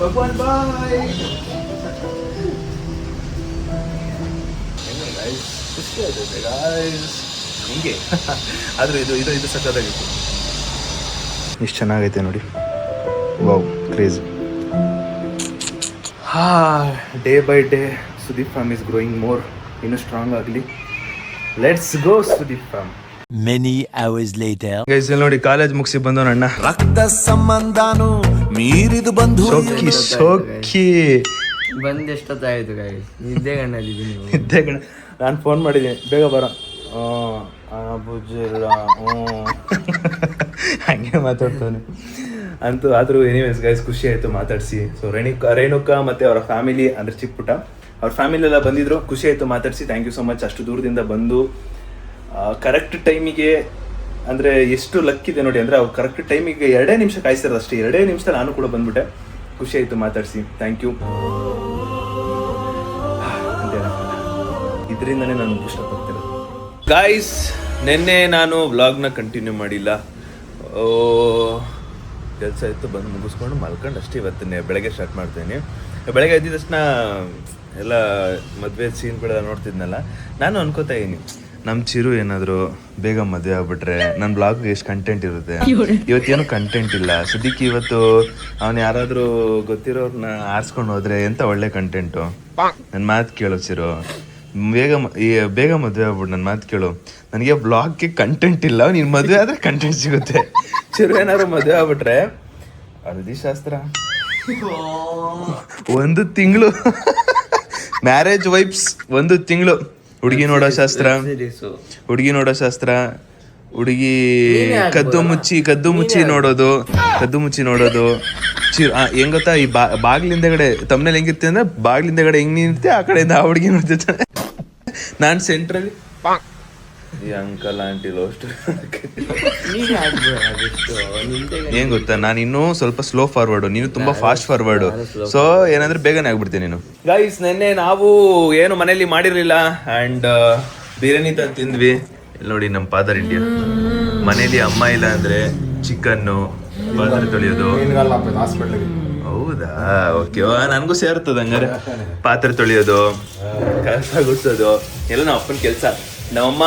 ಭಗವಾನ್ ಬಾಯ್. ಖುಷಿ ಆಯ್ತದೆ ಗಾಯ್ಸ್. ಹಿಂಗೆ ಆದರೂ ಇದು ಸಕ್ಕತ್ತಾಗಿತ್ತು. ಇಷ್ಟು ಚೆನ್ನಾಗೈತೆ ನೋಡಿ. Wow, crazy. Day by day Sudeep fam is growing more. ಇನ್ನೂ ಸ್ಟ್ರಾಂಗ್ ಆಗಲಿ. Let's go Sudeep fam. Many hours later. Guys ಇಲ್ಲಿ ನೋಡಿ, ಕಾಲೇಜ್ ಮುಗಿಸಿ ಬಂದೋ ಅಣ್ಣ. ರಕ್ತ ಸಂಬಂಧನು ಮೀರಿದು ಬಂದು ಸೋಕಿ ಬಂದೆಷ್ಟೊತ್ತಾಯ್ತು ಗೈಸ್? ನಿದ್ದೆ ಗಣ್ಣಲ್ಲಿದ್ದೀನಿ. ನಿದ್ದೆ ಗಣ್ಣ. ನಾನು ಫೋನ್ ಮಾಡಿದ್ದೀನಿ, ಬೇಗ ಬರೋ. ಬುಜ್ಜಿಲ್ಲ ಹಂಗೆ ಮಾತಾಡ್ತಾನೆ ಅಂತೂ. ಆದರೂ ಎನಿವೇಸ್ ಗೈಸ್, ಖುಷಿ ಆಯಿತು ಮಾತಾಡಿಸಿ. ಸೊ ರೇಣುಕಾ ಮತ್ತು ಅವರ ಫ್ಯಾಮಿಲಿ, ಅಂದರೆ ಚಿಕ್ಕ ಪುಟ್ಟ ಅವ್ರ ಫ್ಯಾಮಿಲಿ ಎಲ್ಲ ಬಂದಿದ್ರು. ಖುಷಿ ಆಯಿತು ಮಾತಾಡಿಸಿ. Thank you so much. ಅಷ್ಟು ದೂರದಿಂದ ಬಂದು ಕರೆಕ್ಟ್ ಟೈಮಿಗೆ, ಅಂದರೆ ಎಷ್ಟು ಲಕ್ಕಿದೆ ನೋಡಿ. ಅಂದರೆ ಅವ್ರು ಕರೆಕ್ಟ್ ಟೈಮಿಗೆ 2 ನಿಮಿಷ ಕಾಯಿಸ್ತಾರೆ ಅಷ್ಟೇ. 2 ನಿಮಿಷದಲ್ಲಿ ನಾನು ಕೂಡ ಬಂದ್ಬಿಟ್ಟೆ. ಖುಷಿ ಆಯಿತು ಮಾತಾಡಿಸಿ. Thank you. ಇದರಿಂದನೇ ನಾನು ಇಷ್ಟಪಡ್ತಿರೋದು ಗಾಯ್ಸ್. ನಿನ್ನೆ ನಾನು ವ್ಲಾಗ್ನ ಕಂಟಿನ್ಯೂ ಮಾಡಿಲ್ಲ. ಕೆಲಸ ಇತ್ತು, ಬಂದು ಮುಗಿಸ್ಕೊಂಡು ಮಲ್ಕೊಂಡು ಅಷ್ಟೇ. ಇವತ್ತನ್ನೇ ಬೆಳಗ್ಗೆ ಸ್ಟಾರ್ಟ್ ಮಾಡ್ತೇನೆ. ಬೆಳಗ್ಗೆ ಎದ್ದಿದ ತಕ್ಷಣ ಎಲ್ಲ ಮದುವೆ ಸೀನ್ಗಳೆಲ್ಲ ನೋಡ್ತಿದ್ನಲ್ಲ, ನಾನು ಅನ್ಕೋತಾ ಇದ್ದೀನಿ, ನಮ್ಮ ಚಿರು ಏನಾದರೂ ಬೇಗ ಮದುವೆ ಆಗ್ಬಿಟ್ರೆ ನನ್ನ ಬ್ಲಾಗ್ಗೆ ಎಷ್ಟು ಕಂಟೆಂಟ್ ಇರುತ್ತೆ. ಇವತ್ತೇನು ಕಂಟೆಂಟ್ ಇಲ್ಲ. ಸದ್ಯಕ್ಕೆ ಇವತ್ತು ಅವನು ಯಾರಾದರೂ ಗೊತ್ತಿರೋರ್ನ ಆರಿಸ್ಕೊಂಡು ಹೋದ್ರೆ ಎಂತ ಒಳ್ಳೆ ಕಂಟೆಂಟು. ನನ್ನ ಮಾತು ಕೇಳು ಚಿರು, ಬೇಗ ಮದುವೆ ಆಗ್ಬಿಟ್ಟು ನನ್ನ ಮಾತು ಕೇಳು. ನನಗೆ ಬ್ಲಾಗ್ಗೆ ಕಂಟೆಂಟ್ ಇಲ್ಲ, ನೀನು ಮದುವೆ ಆದರೆ ಕಂಟೆಂಟ್ ಸಿಗುತ್ತೆ. ಚಿರು ಏನಾದ್ರು ಮದುವೆ ಆಗ್ಬಿಟ್ರೆ ಹಳದಿ ಶಾಸ್ತ್ರ 1 ತಿಂಗಳು, ಮ್ಯಾರೇಜ್ ವೈಬ್ಸ್ 1 ತಿಂಗಳು, ಹುಡುಗಿ ನೋಡೋ ಶಾಸ್ತ್ರ, ಹುಡುಗಿ ಕದ್ದು ಮುಚ್ಚಿ ನೋಡೋದು. ಹೆಂಗ್ ಗೊತ್ತಾ, ಈ ಬಾಗ್ಲಿಂದಗಡೆ ತಮ್ಮನೇಲಿ ಹೆಂಗಿರ್ತೆ ಅಂದ್ರೆ, ಬಾಗ್ಲಿಂದಗಡೆ ಹೆಂಗ್ ನಿಂತೆ ಆ ಕಡೆಯಿಂದ ಆ ಹುಡುಗಿ ನೋಡ್ತಿರ್ತಾನೆ. ನಾನು ಸೆಂಟ್ರಲ್ಲಿ ಈ ಅಂಕಲ್ ಆಂಟಿ ಲೋಸ್ಟ್. ಏನ್ ಗೊತ್ತಾ, ನಾನು ಇನ್ನೂ ಸ್ವಲ್ಪ ಸ್ಲೋ ಫಾರ್ವರ್ಡು, ನೀನು ತುಂಬಾ ಫಾಸ್ಟ್ ಫಾರ್ವರ್ಡು. ಸೊ ಏನಂದ್ರೆ ಬೇಗನೆ ಆಗ್ಬಿಡ್ತೀನಿ ನೀನು. ಗೈಸ್, ನೆನ್ನೆ ನಾವು ಏನು ಮನೇಲಿ ಮಾಡಿರ್ಲಿಲ್ಲ ಅಂಡ್ ಬಿರಿಯಾನಿ ತಿಂದ್ವಿ. ಇಲ್ಲಿ ನೋಡಿ ನಮ್ಮ ಫಾದರ್ ಇಂಡಿಯಾ. ಮನೇಲಿ ಅಮ್ಮ ಇಲ್ಲ ಅಂದ್ರೆ ಚಿಕನ್ನು, ಪಾತ್ರೆ ತೊಳೆಯೋದು. ಹಾಸ್ಪಿಟ್ಲಿಗೆ. ಹೌದಾ, ಓಕೆ, ನನಗೂ ಸೇರ್ತದ ಹಂಗಾರೆ. ಪಾತ್ರೆ ತೊಳೆಯೋದು, ಕೆಲಸ ಗುಡ್ಸೋದು ಎಲ್ಲ ನಮ್ಮ ಅಪ್ಪನ ಕೆಲಸ. ನಮ್ಮಮ್ಮ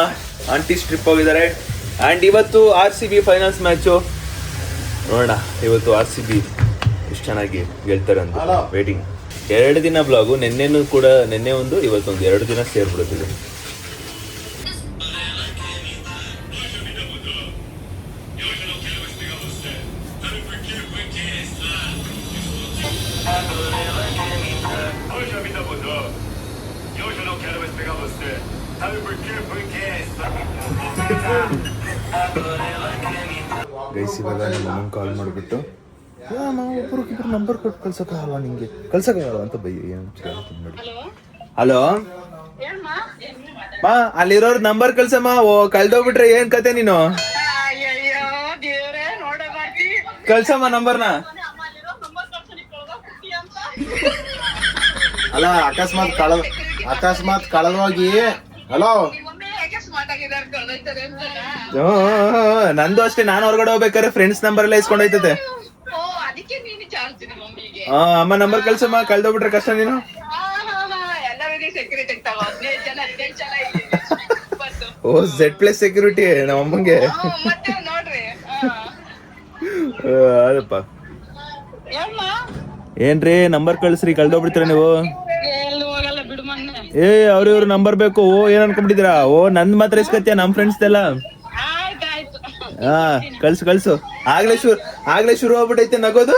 ಆಂಟಿ ಸ್ಟ್ರಿಪ್ ಹೋಗಿದ್ದಾರೆ. ಆ್ಯಂಡ್ ಇವತ್ತು RCB ಫೈನಲ್ಸ್ ಮ್ಯಾಚು ನೋಡೋಣ. ಇವತ್ತು RCB ಎಷ್ಟು ಚೆನ್ನಾಗಿ ಗೆಲ್ತಾರೆ ಅಂತ ವೇಟಿಂಗ್. 2 ದಿನ ಬ್ಲಾಗು, ನಿನ್ನೆ ಒಂದು ಇವತ್ತೊಂದು 2 ದಿನ ಸೇರ್ಬಿಡುತ್ತಿದೆ. ಗೈಸ್, ಇವಾಗ ನಮ್ಮ ಅಮ್ಮನ ಕಾಲ್ ಮಾಡಿಬಿಟ್ಟು ಒಬ್ಬರಿಗಿಬ್ರು ನಂಬರ್ ಕೊಟ್ಟು ಕಳ್ಸೋಕ್ಕಾಗಲ್ವಾ ನಿಂಗೆ, ಕಳ್ಸೋಕ್ಕಾಗಲ್ವಾ ಅಂತ ನೋಡಿ. ಹಲೋ ಮಾ, ಅಲ್ಲಿರೋರ್ ನಂಬರ್ ಕಳ್ಸಮ್ಮ. ಕಳ್ದೋಗ್ಬಿಟ್ರೆ ಏನ್ ಕತೆ ನೀನು? ಕಳ್ಸಮ್ಮ ನಂಬರ್ನ. ಅಲ್ಲ, ಅಕಸ್ಮಾತ್ ಕಳೆದೋಗಿ. ಹಲೋ, ನಂದು ಅಷ್ಟೇ. ನಾನು ಹೊರಗಡೆ ಹೋಗ್ಬೇಕಾದ್ರೆ ಫ್ರೆಂಡ್ಸ್ ನಂಬರ್ ಎಲ್ಲ ಇಸ್ಕೊಂಡೋಯ್ತದೆ. ಅಮ್ಮ ನಂಬರ್ ಕಳ್ಸಮ್ಮ, ಕಳ್ದೋಗ್ಬಿಟ್ರೆ ಕಷ್ಟ ನೀನು. ಓ, Z+ ಸೆಕ್ಯೂರಿಟಿ ನಮ್ಮ ಅಮ್ಮಂಗೆ. ಅದಪ್ಪ, ಏನ್ರಿ ನಂಬರ್ ಕಳ್ಸ್ರಿ, ಕಳ್ದೋಗ್ಬಿಡ್ತೀರ ನೀವು. ಏ, ಅವ್ರಿವ್ರ ನಂಬರ್ ಬೇಕು. ಓ, ಏನ್ ಅನ್ಕೊಂಡ್ಬಿಟ್ಟಿದ್ದೀರಾ? ಓ, ನಂದ್ ಮಾತ್ರ ಇಸ್ಕತ್ಯ, ನಮ್ ಫ್ರೆಂಡ್ಸ್ ಎಲ್ಲ. ಹಾ, ಕಳ್ಸು. ಆಗ್ಲೇ ಶುರು ಆಗ್ಬಿಟ್ಟೈತೆ ನಗೋದು.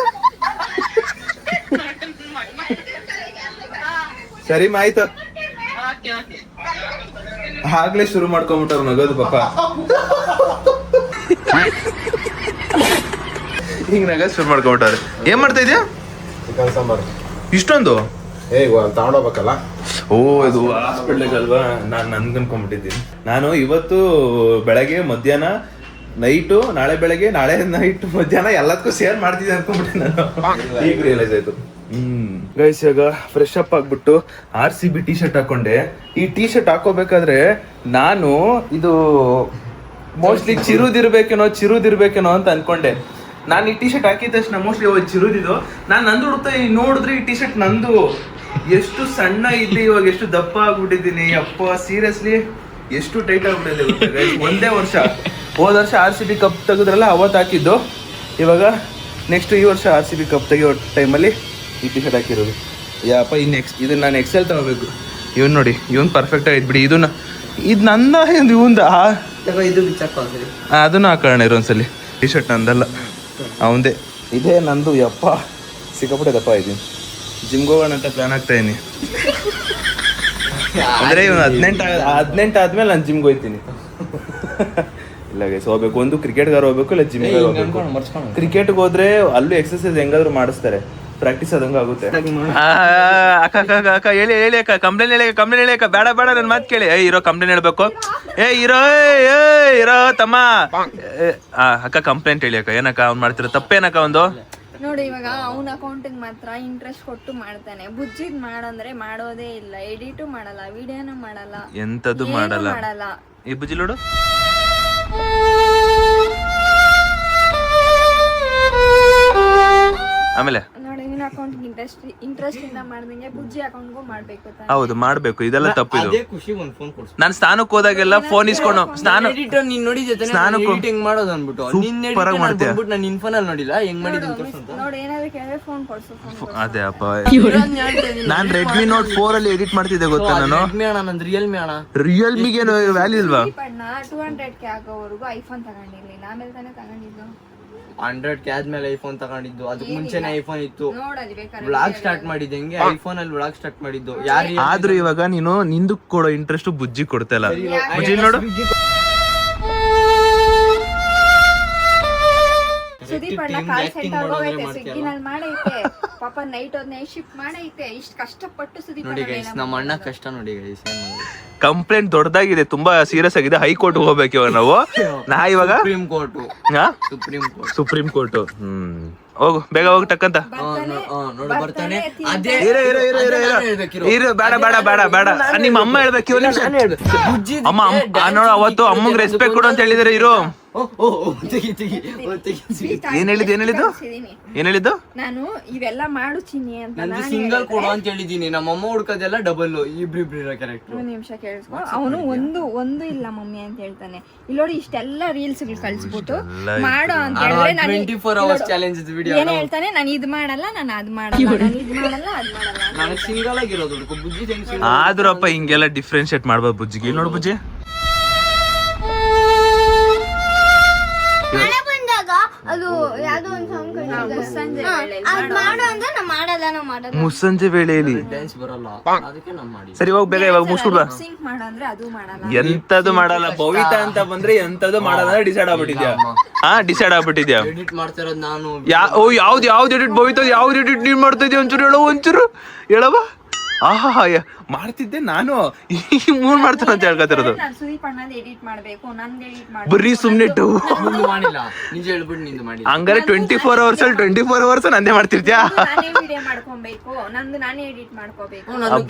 ಸರಿ ಆಯ್ತು, ಆಗ್ಲೇ ಶುರು ಮಾಡ್ಕೊಂಬಿಟ್ಟವ್ರು ನಗೋದು ಪಾಪ. ಹಿಂಗ್ ನಗೋದು ಶುರು ಮಾಡ್ಕೊಂಬಿಟ್ಟವ್ರೆ. ಏನ್ ಮಾಡ್ತಾ ಇದ್ಯಾ? ಚಿಕನ್ ಸಾಂಬಾರು ಇಷ್ಟೊಂದು ತಗೊಂಡೋಗ್ಬೇಕಲ್ಲ. ಓ, ಇದು ಹಾಸ್ಪಿಟ್ಲಿಗೆ ಅಲ್ವಾ? ನಾನು ಅನ್ಕೊಂಡ್ಬಿಟ್ಟಿದ್ದೀನಿ. ನಾನು ಇವತ್ತು ಬೆಳಗ್ಗೆ, ಮಧ್ಯಾಹ್ನ, ನೈಟು, ನಾಳೆ ಬೆಳಗ್ಗೆ, ನಾಳೆ ನೈಟ್, ಮಧ್ಯಾಹ್ನ ಎಲ್ಲದಕ್ಕೂ ಶೇರ್ ಮಾಡ್ತಿದ್ದೆ ಅನ್ಕೊಂಡ್ಬಿಟ್ಟೆ ನಾನು. ಈಗ ರಿಯಲೈಸ್ ಆಯ್ತು. ಗೈಸ್, ಇವಾಗ ಫ್ರೆಶ್ ಅಪ್ ಆಗ್ಬಿಟ್ಟು RCB ಟಿ ಶರ್ಟ್ ಹಾಕೊಂಡೆ. ಈ ಟಿ ಶರ್ಟ್ ಹಾಕೋಬೇಕಾದ್ರೆ ನಾನು ಇದು ಮೋಸ್ಟ್ಲಿ ಚಿರುದಿರ್ಬೇಕೇನೋ ಅಂತ ಅನ್ಕೊಂಡೆ. ನಾನು ಈ ಟಿ ಶರ್ಟ್ ಹಾಕಿದ ತಕ್ಷಣ ಮೋಸ್ಟ್ಲಿ ಚಿರುದಿದ್ದು. ನಾನು ನಂದು ಹುಡುಕ್ತಾ ನೋಡಿದ್ರೆ ಈ ಟಿ ಶರ್ಟ್ ನಂದು. ಎಷ್ಟು ಸಣ್ಣ ಇದ್ದೆ, ಇವಾಗ ಎಷ್ಟು ದಪ್ಪ ಆಗ್ಬಿಟ್ಟಿದ್ದೀನಿ. ಅಪ್ಪ, ಸೀರಿಯಸ್ಲಿ ಎಷ್ಟು ಟೈಟ್ ಆಗ್ಬಿಟ್ಟಿದೆ. ಒಂದೇ ವರ್ಷ, ಹೋದ ವರ್ಷ RCB ಕಪ್ ತೆಗೆದ್ರಲ್ಲ, ಅವತ್ತು ಹಾಕಿದ್ದು. ಇವಾಗ ನೆಕ್ಸ್ಟ್ ಈ ವರ್ಷ RCB ಕಪ್ ತೆಗಿಯೋ ಟೈಮಲ್ಲಿ ಈ ಟಿ ಶರ್ಟ್ ಹಾಕಿರೋದು. ಯಪ್ಪ, ಇದನ್ನ ನಾನು XL ತಗೋಬೇಕು. ಇವನ್ ನೋಡಿ, ಇವನ್ ಪರ್ಫೆಕ್ಟ್ ಆಗಿ ಬಿಡಿ. ಇದು ನನ್ನ ಇವಂದ ಇದು ಬಿಚ್ಚಾಕೋ ಅದನ್ನು ಹಾಕೋಣ ಇರೋನ್ಸಲಿ. T shirt ನಂದಲ್ಲ, ಅವಂದೇ. ಇದೇ ನಂದು. ಯಪ್ಪ, ಸಿಕ್ಕಾಪಟ್ಟೆ ದಪ್ಪ ಇದ್ದೀನಿ. ಜಿಮ್ಗೆ ಹೋಗೋಣ ಅಂತ ಪ್ಲಾನ್ ಆಗ್ತಾ ಇದೀನಿ. ಅಂದ್ರೆ ಇವನು 18 ಆದ್ಮೇಲೆ ನಾನು ಜಿಮ್ಗೆ ಹೋಗ್ತೀನಿ. ಇಲ್ಲ ಗೈಸ್, ಹೋಗ್ಬೇಕು. ಒಂದು ಕ್ರಿಕೆಟ್ಗಾರ ಹೋಗ್ಬೇಕು, ಇಲ್ಲ ಜಿಮ್ಗೆ ಹೋಗ್ಬೇಕು. ಕ್ರಿಕೆಟ್ಗೆ ಹೋದ್ರೆ ಅಲ್ಲೂ ಎಕ್ಸರ್ಸೈಸ್ ಹೆಂಗಾದ್ರು ಮಾಡಿಸ್ತಾರೆ, ಪ್ರಾಕ್ಟೀಸ್ ಆದಂಗ ಆಗುತ್ತೆ. ಅಕ್ಕ ಹೇಳಿ ಅಕ್ಕ, ಕಂಪ್ಲೇಂಟ್ ಹೇಳಿ ಅಕ್ಕ. ಬೇಡ ನನ್ನ ಮಾತು ಕೇಳಿ. ಇರೋ ಕಂಪ್ಲೇಂಟ್ ಹೇಳ್ಬೇಕು. ಇರೋ ತಮ್ಮ. ಅಕ್ಕ ಕಂಪ್ಲೇಂಟ್ ಹೇಳಿ ಅಕ್ಕ. ಏನಕ್ಕ ಅವ್ನು ಮಾಡ್ತಿರೋ ತಪ್ಪೇನಕ್ಕ ಒಂದು? ನೋಡಿ, ಇವಾಗ ಅವನ ಅಕೌಂಟಿಗೆ ಮಾತ್ರ ಇಂಟ್ರೆಸ್ಟ್ ಕೊಟ್ಟು ಮಾಡ್ತಾನೆ. ಬುಜ್ಜಿದ್ ಮಾಡಂದ್ರೆ ಮಾಡೋದೇ ಇಲ್ಲ. ಎಡಿಟು ಮಾಡಲ್ಲ, ವಿಡಿಯೋನು ಮಾಡಲ್ಲ, ಎಂತದ್ದು ಮಾಡಲ್ಲ. ಈ ಬುಜ್ಜಿ ನೋಡು. ಆಮೇಲೆ ನೋಡಿ, ಇವನ ಅಕೌಂಟ್ಗೆ ಇಂಟ್ರೆಸ್ಟ್ ಇಂದ ಮಾಡ್ದಂಗೆ ಬುಜ್ಜಿ ಅಕೌಂಟ್ಗೂ ಮಾಡ್ಬೇಕು. ಹೌದು, ಮಾಡ್ಬೇಕು. ಇದೆಲ್ಲ ತಪ್ಪಿದು. ಖುಷಿ ಒಂದು ಫೋನ್ ಕೊಡ್ಸು. ನಾನು ಸ್ನಾನಕ್ಕೆ ಹೋದಾಗೆಲ್ಲ ಫೋನ್ ಇಸ್ಕೊಂಡು ಎಡಿಟರ್ ನೀನ್ ನೋಡಿದ್ದೆ ಎಡಿಟಿಂಗ್ ಮಾಡೋದು ಅನ್ಬಿಟ್ಟು ನಾನು ನಿನ್ ಫೋನಲ್ಲಿ ನೋಡಿಲ್ಲ. ಹೆಂಗ್ ಮಾಡಿದ್ದೀನಿ ನೋಡಿ, ಏನಾದ್ರು ಕೇಳಿದ್ರೆ ಫೋನ್ ಕೊಡ್ಸು. ಅದೇ ಅಪ್ಪ, ನಾನ್ Redmi Note 4 ಅಲ್ಲಿ ಎಡಿಟ್ ಮಾಡ್ತಿದ್ದೆ ಗೊತ್ತಾ ನಾನು. ರಿಯಲ್ಮಿಗೆ ವ್ಯಾಲ್ಯೂ ಇಲ್ವಾ? 200K ಆಗೋವರೆಗೂ ಐಫೋನ್ ತಗೊಂಡಿರ್ಲಿಲ್ಲ. ಆಮೇಲೆ ತಾನೇ ತಗೊಂಡಿದ್ದು. 100K ಆದ್ಮೇಲೆ ಐಫೋನ್ ತಗೊಂಡಿದ್ದು. ಅದಕ್ಕೆ ಮುಂಚೆನೆ ಐಫೋನ್ ಇತ್ತು. ನೋಡಲ್ಲಿ ಬೇಕಾದ್ರೆ ವ್ಲಾಗ್ ಸ್ಟಾರ್ಟ್ ಮಾಡಿದ್ದಂಗೆ ಐಫೋನ್ ಅಲ್ಲಿ ವ್ಲಾಗ್ ಸ್ಟಾರ್ಟ್ ಮಾಡಿದ್ದು. ಯಾರು ಆದ್ರೂ ಇವಾಗ ನೀನು ನಿಂದು ಕೊಡೋ ಇಂಟ್ರೆಸ್ಟ್ ಬುಜ್ಜಿ ಕೊಡ್ತಲ್ಲ. ಬುಜ್ಜಿ ನೋಡು, ಸುದೀಪ್ ಅಣ್ಣ ಕಾಲ್ ಸೆಂಟರ್ ಹೋಗೈತೆ, ಸ್ವಿಗ್ಗಿನಲ್ಲಿ ಮಾಡೈತೆ. ಪಾಪ ನೈಟ್ ಶಿಫ್ಟ್ ಮಾಡೈತೆ. ಇಷ್ಟು ಕಷ್ಟಪಟ್ಟು ಸುದೀಪ್ ನೋಡಿ ಗೈಸ್, ನಮ್ಮ ಅಣ್ಣ ಕಷ್ಟ ನೋಡಿ ಗೈಸ್. ಕಂಪ್ಲೇಂಟ್ ದೊಡ್ಡದಾಗಿದೆ, ತುಂಬಾ ಸೀರಿಯಸ್ ಆಗಿದೆ. ಹೈಕೋರ್ಟ್ ಹೋಗ್ಬೇಕು ಇವಾಗ ನಾವು. ಇವಾಗ ಸುಪ್ರೀಂ ಕೋರ್ಟ್. Supreme court. ಹೋಗು ಬೇಗ ಹೋಗಿ ಟಕ್ಕಂತ. ನೋಡು ಬರ್ತಾನೆ. ಅದೇ ಇರು ಬೇಡ ಬೇಡ ಬೇಡ ಬೇಡ, ನಿಮ್ಮ ಅಮ್ಮ ಹೇಳ್ಬೇಕು. ಇವ್ರು ನಿಮಿಷ ಅಮ್ಮ ನೋಡು, ಅವತ್ತು ಅಮ್ಮಂಗ್ ರೆಸ್ಪೆಕ್ಟ್ ಕೊಡು ಅಂತ ಹೇಳಿದ್ರೆ. ಇರು. ಏನ್ ಹೇಳಿದ್ದು ನಾನು ಇವೆಲ್ಲ ಮಾಡು ಚಿನ್ನಿ ಅಂತ ನಂದು ಸಿಂಗಲ್ ಕೊಡು ಅಂತ ಹೇಳಿದೀನಿ. ನಮ್ಮಮ್ಮ ಹುಡ್ಕೋದೆಲ್ಲ ಡಬಲ್, ಇಬ್ರಿಬ್ರು ಇರೋ ಕ್ಯಾರೆಕ್ಟರ್. ಒಂದ್ ನಿಮಿಷ ಕೇಳಿಸ್ಕೊ. ಅವನು ಒಂದು ಇಲ್ಲ ಮಮ್ಮಿ ಅಂತ ಹೇಳ್ತಾನೆ. ಇಲ್ಲಿ ನೋಡಿ ಇಷ್ಟೆಲ್ಲ ರೀಲ್ಸ್ ಕಳ್ಸ್ಬಿಟ್ಟು ಮಾಡು ಅಂತ ಹೇಳಿದ್ರೆ 24 hours challenge ವಿಡಿಯೋ ಏನ್ ಹೇಳ್ತಾನೆ, ನಾನು ಇದ್ ಮಾಡಲ್ಲ, ನಾನು ಅದ್ ಮಾಡಲ್ಲ, ನಾನು ಇದ್ ಮಾಡಲ್ಲ, ಅದ್ ಮಾಡಲ್ಲ. ನನಗೆ ಸಿಂಗಲ್ ಆಗಿರೋದು ಹುಡುಗ ಬುಜ್ಜಿ. ಆದ್ರಪ್ಪ ಹಿಂಗೆಲ್ಲ ಡಿಫ್ರೆನ್ಶಿಯೇಟ್ ಮಾಡ್ಬೋದು ಬುಜ್ಜಿಗೆ. ನೋಡು ಬುಜ್ಜಿ, ಅದು ಯಾವ್ದೋ ಒಂದು ಸಾಂಗ್ ಮುಸ್ಸಂಜೆ ಮಾಡು ಅಂದ್ರೆ ನಾ ಮಾಡಲ್ಲ. ಮುಸ್ಸಂಜೆ ವೇಳೆಯಲ್ಲಿ ಡ್ಯಾನ್ಸ್ ಬರಲ್ಲ, ಅದಕ್ಕೆ ನಾವು ಮಾಡಿ. ಸರಿ ಹೋಗ್ ಬೇಗ, ಇವಾಗ ಮುಗಿಸ್ಬಿಡ್ಬಾ. ಸಿಂಕ್ ಮಾಡು ಅಂದ್ರೆ ಅದು ಮಾಡಲ್ಲ. ಎಂತದು ಮಾಡಲ್ಲ. ಭವಿತಾ ಅಂತ ಬಂದ್ರೆ ಎಂತದು ಮಾಡಲ್ಲ. ಡಿಸೈಡ್ ಆಗ್ಬಿಟ್ಟಿದ್ಯಾ? ಡಿಸೈಡ್ ಆಗ್ಬಿಟ್ಟಿದ್ಯಾ? ಎಡಿಟ್ ಮಾಡ್ತಾ ಇರೋದು ನಾನು. ಯಾವ್ದು ಎಡಿಟ್ ಭವಿತಾ? ಯಾವ್ದು ಎಡಿಟ್ ನೀನ್ ಮಾಡ್ತಾ ಇದೀಯ? ಒಂಚೂರು ಹೇಳವ. ಆಹಾ ಮಾಡ್ತಿದ್ದೆ ನಾನು. ಮೂರ್ ಮಾಡ್ತಾನ ಅಂತ ಹೇಳ್ಕೊತಿರೋದು. ಸುದೀಪ್ ಅಣ್ಣದ್ ಎಡಿಟ್ ಮಾಡ್ಬೇಕು, ನಂದ್ ಎಡಿಟ್ ಮಾಡ್ಬೇಕು. ಬರೀ ಸುಮ್ನೆ ನಿಂದು ಮಾಡಿಲ್ಲ, ನಿಜ ಹೇಳ್ಬಿಟ್ಟು ನಿಂದು ಮಾಡಿ. ಹಂಗಾರೆ 24 hours ಅಲ್ಲಿ 24 hours ನಂದೇ ಮಾಡ್ತಿರ್ತೀಯಾ? ನಾನೇ ವಿಡಿಯೋ ಮಾಡ್ಕೊಬೇಕು, ನಂದು ನಾನೇ ಎಡಿಟ್ ಮಾಡ್ಕೋಬೇಕು.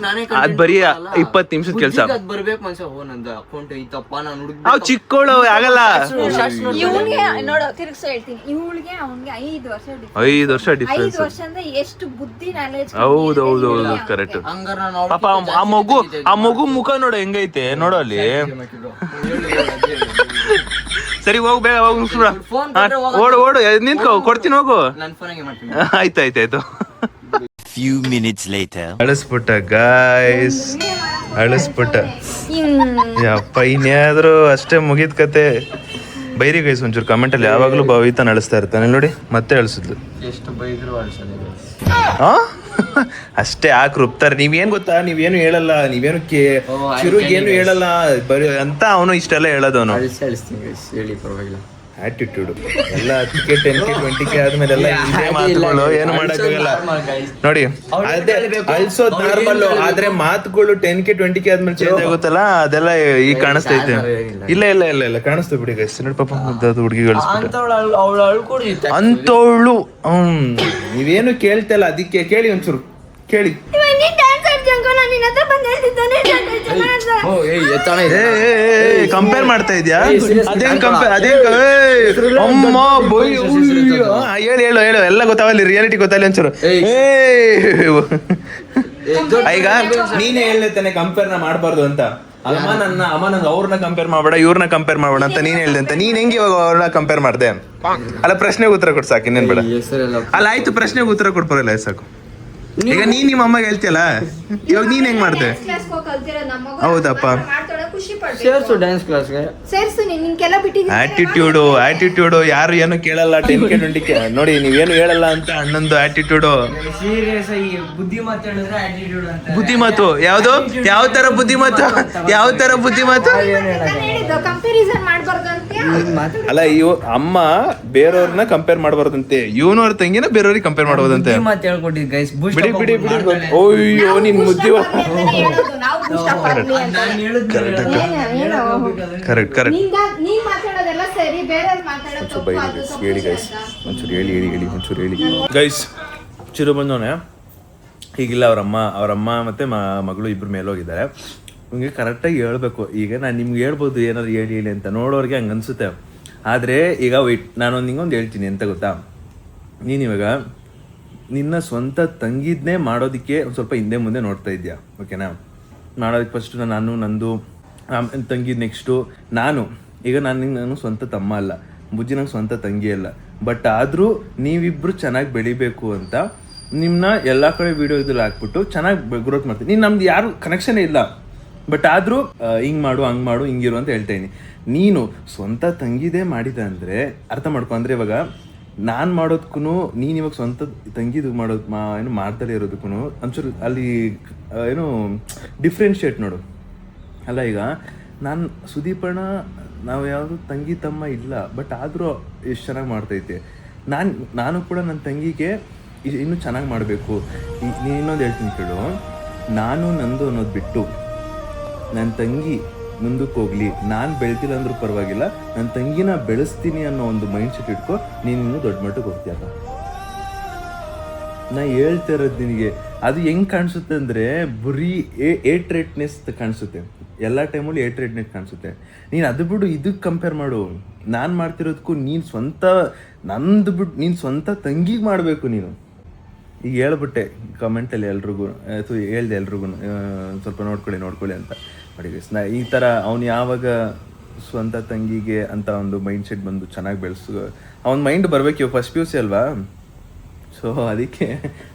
ಅದ್ ಬರೀ 20 ನಿಮಿಷದ ಕೆಲ್ಸ. ಅದ್ ಬರ್ಬೇಕು ಮನುಷ್ಯ. ನಂದು ಅಕೌಂಟ್ ಐತಪ್ಪ, ನಾನು ಅವ್ ಚಿಕ್ಕವಳು ಆಗಲ್ಲ. ಇವ್ನಿಗೆ ನೋಡು ತಿರ್ಗ್ಸ ಹೇಳ್ತೀನಿ, ಇವಳಿಗೆ ಅವ್ನಿಗೆ 5 ವರ್ಷ 5 ವರ್ಷ ಡಿಫ್ರೆನ್ಸ್. 5 ವರ್ಷ ಅಂದ್ರೆ ಎಷ್ಟು ಬುದ್ಧಿ ನಾಲೆಜ್. ಹೌದೌದು ಕರೆಕ್ಟ್. ಪಾಪ ಆ ಮಗು ಮುಖ ನೋಡು ಹೆಂಗೈತೆ ನೋಡು ಅಲ್ಲಿ. ಸರಿ ಹೋಗ್ ಬೇಗ ಹೋಗ್ ಓಡು ನಿಂತ್ಕೋ, ಕೊಡ್ತೀನಿ ಹೋಗು. ನನ್ನ ಫೋನಿಗೆ ಮಾಡ್ತೀನಿ. ಆಯ್ತಾಯ್ತಾಯ್ತು. Few minutes later. ಅಳಿಸ್ಬಿಟ್ಟ ಗಾಯ್ಸ್, ಅಳಿಸ್ಬಿಟ್ಟ. ಯಪ್ಪ ಇನ್ಯಾದ್ರು ಅಷ್ಟೇ ಮುಗಿದ್ ಕತೆ. ಬೈರಿ ಗೈಸ್ ಒಂಚೂರು ಕಮೆಂಟ್ ಅಲ್ಲಿ ಯಾವಾಗ್ಲೂ ಭವಿತಾ ಅಳಿಸ್ತಾ ಇರ್ತಾನೆ ನೋಡಿ, ಮತ್ತೆ ಅಳಿಸಿದ್ಲು. ಎಷ್ಟು ಬೈದ್ರು ಅಳ್ಸೋದು. ಅಷ್ಟೇ ಹಾಕ್ ರುಬ್ತಾರೆ. ನೀವೇನ್ ಗೊತ್ತಾ, ನೀವೇನು ಹೇಳಲ್ಲ, ನೀವೇನು ಚಿರುಗೇನು ಹೇಳಲ್ಲ ಬರೀ ಅಂತ ಅವನು ಇಷ್ಟೆಲ್ಲ ಹೇಳೋದು. ಅವನು ಅಳಿಸ್ತೀನಿ guys, ಹೇಳಿ ಪರವಾಗಿಲ್ಲ. ಆಟಿಟ್ಯೂಡ್ ಎಲ್ಲ 10K 20K ಆದ್ಮೇಲೆ ಎಲ್ಲ ಮಾತುಗಳು ಏನು ಮಾಡಕ್ಕಾಗಲ್ಲ ನೋಡಿ. ಅದೇ ಅಲ್ಸೋದ್ ನಾರ್ಮಲ್, ಆದ್ರೆ ಮಾತುಗಳು 10K 20K ಆದ್ಮೇಲೆ ಚೇಂಜ್ ಆಗುತ್ತಲ್ಲ, ಅದೆಲ್ಲ ಈಗ ಕಾಣಿಸ್ತೈತೆ. ಇಲ್ಲ ಕಾಣಿಸ್ತು ಬಿಡಿ ಗೈಸ್. ನೋಡಿ ಪಾಪ ಮುದ್ದಾದ ಹುಡುಗಿಗಳು ಅಂತವಳು. ನೀವೇನು ಕೇಳ್ತಲ್ಲ, ಅದಕ್ಕೆ ಕೇಳಿ ಒಂಚೂರು ಕೇಳಿ. ಕಂಪೇರ್ ಮಾಡ್ತಾ ಇದ್ಯಾ? ಅದೇನ್ ಕಂಪೇರ್? ಅಮ್ಮ ಬೈ ಹೇಳು ಎಲ್ಲ ಗೊತ್ತಾವಲ್ಲಿ, ರಿಯಾಲಿಟಿ ಗೊತ್ತಾಗಲಿ ಒಂಚೂರು. ಈಗ ನೀನೇ ಹೇಳ್ತಾನೆ ಕಂಪೇರ್ ನ ಮಾಡ್ಬಾರ್ದು ಅಂತ. ಅಮ್ಮ ನಂಗೆ ಅವ್ರನ್ನ ಕಂಪೇರ್ ಮಾಡ್ಬೇಡ, ಇವ್ರನ್ನ ಕಂಪೇರ್ ಮಾಡ್ಬೇಡ ಅಂತ ನೀನ್ ಹೇಳ್ದೆ ಅಂತ. ನೀನ್ ಹೆಂಗೆ ಇವಾಗ ಅವ್ರನ್ನ ಕಂಪೇರ್ ಮಾಡ್ದೆ? ಅಲ್ಲ ಪ್ರಶ್ನೆಗೆ ಉತ್ತರ ಕೊಡ್ ಸಾಕು, ಇನ್ನೇನ್ ಬೇಡ. ಅಲ್ಲ ಆಯ್ತು, ಪ್ರಶ್ನೆಗೆ ಉತ್ತರ ಕೊಡ್ಬರಲ್ಲ ಸಾಕು. ಈಗ ನೀನ್ ನಿಮ್ಮ ಅಮ್ಮಗೆ ಹೇಳ್ತಿಯಲ್ಲ, ಇವಾಗ ನೀನ್ ಹೆಂಗ್ ಮಾಡ್ದೆ? ಹೌದಪ್ಪ, ಸೇರ್ಸು ಡ್ಯಾನ್ಸ್ ಕ್ಲಾಸ್ಗೆ. ಆಟಿಟ್ಯೂಡು ಯಾರು ಏನು ಕೇಳಲ್ಲ. 10K 20K ನೋಡಿ, ನೀವೇನು ಹೇಳಲ್ಲ ಅಂತ ಅಣ್ಣಂದು ಆಟಿಟ್ಯೂಡು. ಸೀರಿಯಸ್ ಆಗಿ ಬುದ್ಧಿ ಮಾತಾಡಿದ್ರೆ ಆಟಿಟ್ಯೂಡ್ ಅಂತ. ಬುದ್ಧಿಮಾತು ಯಾವ್ದು? ಯಾವ ತರ ಬುದ್ಧಿಮಾತು? ಅಲ್ಲ ಇವ್ ಅಮ್ಮ ಬೇರೆಯವ್ರನ್ನ ಕಂಪೇರ್ ಮಾಡಬಾರ್ದಂತೆ, ಇವನವ್ರ ತಂಗಿನ ಬೇರೆಯವ್ರಿಗೆ ಕಂಪೇರ್ ಮಾಡ್ಬೋದಂತೆ. ಮಾತು ಹೇಳ್ಕೊಟ್ಟಿದ್ ಗೈಸ್. ಬಿಡಿ ಓಯ್ಯೋ ನಿನ್ ಮುದ್ದಿ. ಕರೆಕ್ಟ್ ಹೇಳಿ ಗೈಸ್, ಒಂಚೂರು ಹೇಳಿ ಗೈಸ್. ಚಿರು ಬಂದವನೆ ಈಗಿಲ್ಲ, ಅವ್ರಮ್ಮ ಮತ್ತೆ ಮಗಳು ಇಬ್ರು ಮೇಲೋಗಿದ್ದಾರೆ. ನಿಮಗೆ ಕರೆಕ್ಟಾಗಿ ಹೇಳ್ಬೇಕು. ಈಗ ನಾನು ನಿಮ್ಗೆ ಹೇಳ್ಬೋದು ಏನಾದ್ರು ಹೇಳಿ ಅಂತ, ನೋಡೋರಿಗೆ ಹಂಗೆ ಅನ್ಸುತ್ತೆ. ಆದರೆ ಈಗ ನಾನೊಂದು ಹಿಂಗೊಂದು ಹೇಳ್ತೀನಿ ಎಂತ ಗೊತ್ತಾ, ನೀನಿವಾಗ ನಿನ್ನ ಸ್ವಂತ ತಂಗಿದ್ನೇ ಮಾಡೋದಕ್ಕೆ ಒಂದು ಸ್ವಲ್ಪ ಹಿಂದೆ ಮುಂದೆ ನೋಡ್ತಾ ಇದೆಯಾ, ಓಕೆನಾ? ಮಾಡೋದಕ್ಕೆ ಫಸ್ಟು ನಂದು ತಂಗಿದ್ ನೆಕ್ಸ್ಟು ನಾನು. ಈಗ ನಾನು ಸ್ವಂತ ತಮ್ಮ ಅಲ್ಲ, ಬುಜ್ಜಿ ನಂಗೆ ಸ್ವಂತ ತಂಗಿ ಅಲ್ಲ. ಬಟ್ ಆದರೂ ನೀವಿಬ್ಬರು ಚೆನ್ನಾಗಿ ಬೆಳಿಬೇಕು ಅಂತ ನಿಮ್ಮನ್ನ ಎಲ್ಲ ಕಡೆ ವೀಡಿಯೋ ಇದ್ರಲ್ಲಿ ಹಾಕ್ಬಿಟ್ಟು ಚೆನ್ನಾಗಿ ಗ್ರೋತ್ ಮಾಡ್ತೀನಿ. ನಮ್ದು ಯಾರು ಕನೆಕ್ಷನೇ ಇಲ್ಲ, ಬಟ್ ಆದರೂ ಹಿಂಗೆ ಮಾಡು ಹಂಗೆ ಮಾಡು ಹಿಂಗಿರು ಅಂತ ಹೇಳ್ತಾ ಇದ್ದೀನಿ. ನೀನು ಸ್ವಂತ ತಂಗಿದೇ ಮಾಡಿದೆ ಅಂದರೆ ಅರ್ಥ ಮಾಡ್ಕೊ. ಅಂದರೆ ಇವಾಗ ನಾನು ಮಾಡೋದಕ್ಕೂ ನೀನು ಇವಾಗ ಸ್ವಂತ ತಂಗಿದು ಏನು ಮಾಡ್ತಲೇ ಇರೋದಕ್ಕೂ ಒಂಚೂರು ಅಲ್ಲಿ ಏನು ಡಿಫ್ರೆನ್ಷಿಯೇಟ್ ನೋಡು. ಅಲ್ಲ ಈಗ ನಾನು ಸುದೀಪಣ್ಣ ನಾವು ಯಾವುದು ತಂಗಿ ತಮ್ಮ ಇಲ್ಲ, ಬಟ್ ಆದರೂ ಎಷ್ಟು ಚೆನ್ನಾಗಿ ಮಾಡ್ತೈತೆ. ನಾನು ಕೂಡ ನನ್ನ ತಂಗಿಗೆ ಇನ್ನೂ ಚೆನ್ನಾಗಿ ಮಾಡಬೇಕು. ಇನ್ನೊಂದು ಹೇಳ್ತೀನಿ ಕೇಳು, ನಾನು ನಂದು ಅನ್ನೋದು ಬಿಟ್ಟು ನನ್ನ ತಂಗಿ ಮುಂದಕ್ಕೆ ಹೋಗ್ಲಿ, ನಾನು ಬೆಳ್ತಿಲ್ಲ ಅಂದ್ರೂ ಪರವಾಗಿಲ್ಲ, ನನ್ನ ತಂಗಿನ ಬೆಳೆಸ್ತೀನಿ ಅನ್ನೋ ಒಂದು ಮೈಂಡ್ ಸೆಟ್ ಇಟ್ಕೊ, ನೀನು ಇನ್ನೂ ದೊಡ್ಡ ಮಟ್ಟಕ್ಕೆ ಹೋಗ್ತೀಯಲ್ಲ. ನಾ ಹೇಳ್ತಾ ಇರೋದು ನಿನಗೆ. ಅದು ಹೆಂಗೆ ಕಾಣಿಸುತ್ತೆ ಅಂದರೆ ಬರೀ ಏಟ್ ರೇಟ್ನೆಸ್ ಕಾಣಿಸುತ್ತೆ, ಎಲ್ಲ ಟೈಮಲ್ಲಿ ಏಟ್ ರೇಟ್ನೆಸ್ ಕಾಣಿಸುತ್ತೆ. ನೀನು ಅದು ಬಿಡು ಇದಕ್ಕೆ ಕಂಪೇರ್ ಮಾಡು. ನಾನು ಮಾಡ್ತಿರೋದಕ್ಕೂ ನೀನು ಸ್ವಂತ ನಂದು ಬಿಟ್ಟು ನೀನು ಸ್ವಂತ ತಂಗಿಗೆ ಮಾಡಬೇಕು ನೀನು. ಈಗ ಹೇಳ್ಬಿಟ್ಟೆ ಕಮೆಂಟಲ್ಲಿ ಎಲ್ರಿಗೂ, ಹೇಳ್ದೆ ಎಲ್ರಿಗೂ ಸ್ವಲ್ಪ ನೋಡ್ಕೊಳ್ಳಿ ಅಂತ ನೋಡಿ ಗೈಸ್. ನಾ ಈ ಥರ ಅವ್ನು ಯಾವಾಗ ಸ್ವಂತ ತಂಗಿಗೆ ಅಂತ ಒಂದು ಮೈಂಡ್ ಸೆಟ್ ಬಂದು ಚೆನ್ನಾಗಿ ಅವ್ನ ಮೈಂಡ್ ಬರ್ಬೇಕು. ಫಸ್ಟ್ PUC ಅಲ್ವಾ, ಸೊ ಅದಕ್ಕೆ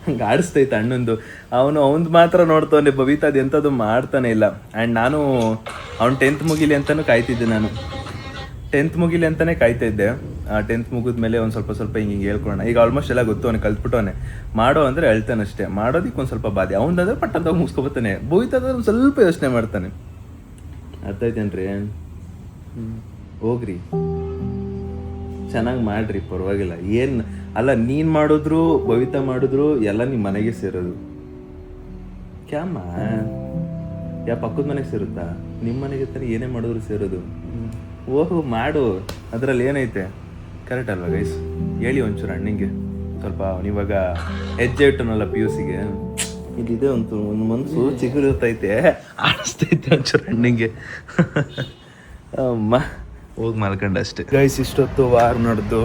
ಹಂಗೆ ಆಡಿಸ್ತೈತೆ ಅಣ್ಣಂದು. ಅವನು ಮಾತ್ರ ನೋಡ್ತಾನೆ, ಬಬಿತಾ ಅದು ಎಂಥದ್ದು ಮಾಡ್ತಾನೆ ಇಲ್ಲ. ಆ್ಯಂಡ್ ನಾನು ಅವ್ನು 10th ಮುಗಿಲಿ ಅಂತಲೂ ಕಾಯ್ತಿದ್ದೆ. ನಾನು 10th ಮುಗಿಲಿ ಅಂತಲೇ ಕಾಯ್ತಾ ಇದ್ದೆ. 10th ಮುಗಿದ್ಮೇಲೆ ಒಂದು ಸ್ವಲ್ಪ ಹಿಂಗೆ ಹೇಳ್ಕೊಳ್ಳೋಣ. ಈಗ ಆಲ್ಮೋಸ್ಟ್ ಎಲ್ಲ ಗೊತ್ತು, ಅವನಿಗೆ ಕಲ್ತ್ಬಿಟ್ಟವನೆ. ಮಾಡೋ ಅಂದರೆ ಹೇಳ್ತಾನೆ ಅಷ್ಟೇ, ಮಾಡೋದಕ್ಕೆ ಒಂದು ಸ್ವಲ್ಪ ಬಾಧೆ. ಅವನದಾದ್ರೆ ಪಟ್ಟಂತ ಮುಗಿಸ್ಕೊಬತ್ತಾನೆ, ಬಬಿತಾದ್ರೆ ಒಂದು ಸ್ವಲ್ಪ ಯೋಚನೆ ಮಾಡ್ತಾನೆ. ಅರ್ಥ ಆಯ್ತೇನ್ರಿ? ಹೋಗ್ರಿ ಚೆನ್ನಾಗಿ ಮಾಡ್ರಿ, ಪರವಾಗಿಲ್ಲ. ಏನು ಅಲ್ಲ, ನೀನು ಮಾಡಿದ್ರು ಬಬಿತಾ ಮಾಡಿದ್ರು ಎಲ್ಲ ನಿಮ್ಮ ಮನೆಗೆ ಸೇರೋದು. ಕ್ಯಾಮ ಯಾ ಪಕ್ಕದ ಮನೆಗೆ ಸೇರುತ್ತಾ? ನಿಮ್ಮ ಮನೆಗೆ ತಾನೆ ಏನೇ ಮಾಡಿದ್ರು ಸೇರೋದು. ಓಹೋ ಮಾಡು, ಅದರಲ್ಲಿ ಏನೈತೆ? ಕರೆಕ್ಟ್ ಅಲ್ವಾ ಗೈಸ್? ಹೇಳಿ ಒಂಚೂರು ಅಣ್ಣಂಗೆ ಸ್ವಲ್ಪ. ಅವನಿವಾಗ ಹೆಜ್ಜೆ ಇಟ್ಟನಲ್ಲ PUCಗೆ, ಇಲ್ಲಿದೆ ಒಂದು ಮನಸ್ಸು ಚಿಗುರುತ್ತೈತೆ, ಆಡಿಸ್ತೈತೆ ಒಂಚೂರು ಅಣ್ಣಂಗೆ. ಅಮ್ಮ ಹೋಗಿ ಮಲ್ಕೊಂಡೆ ಅಷ್ಟೇ ಗೈಸ್. ಇಷ್ಟೊತ್ತು ವಾರ ನಡೆದು,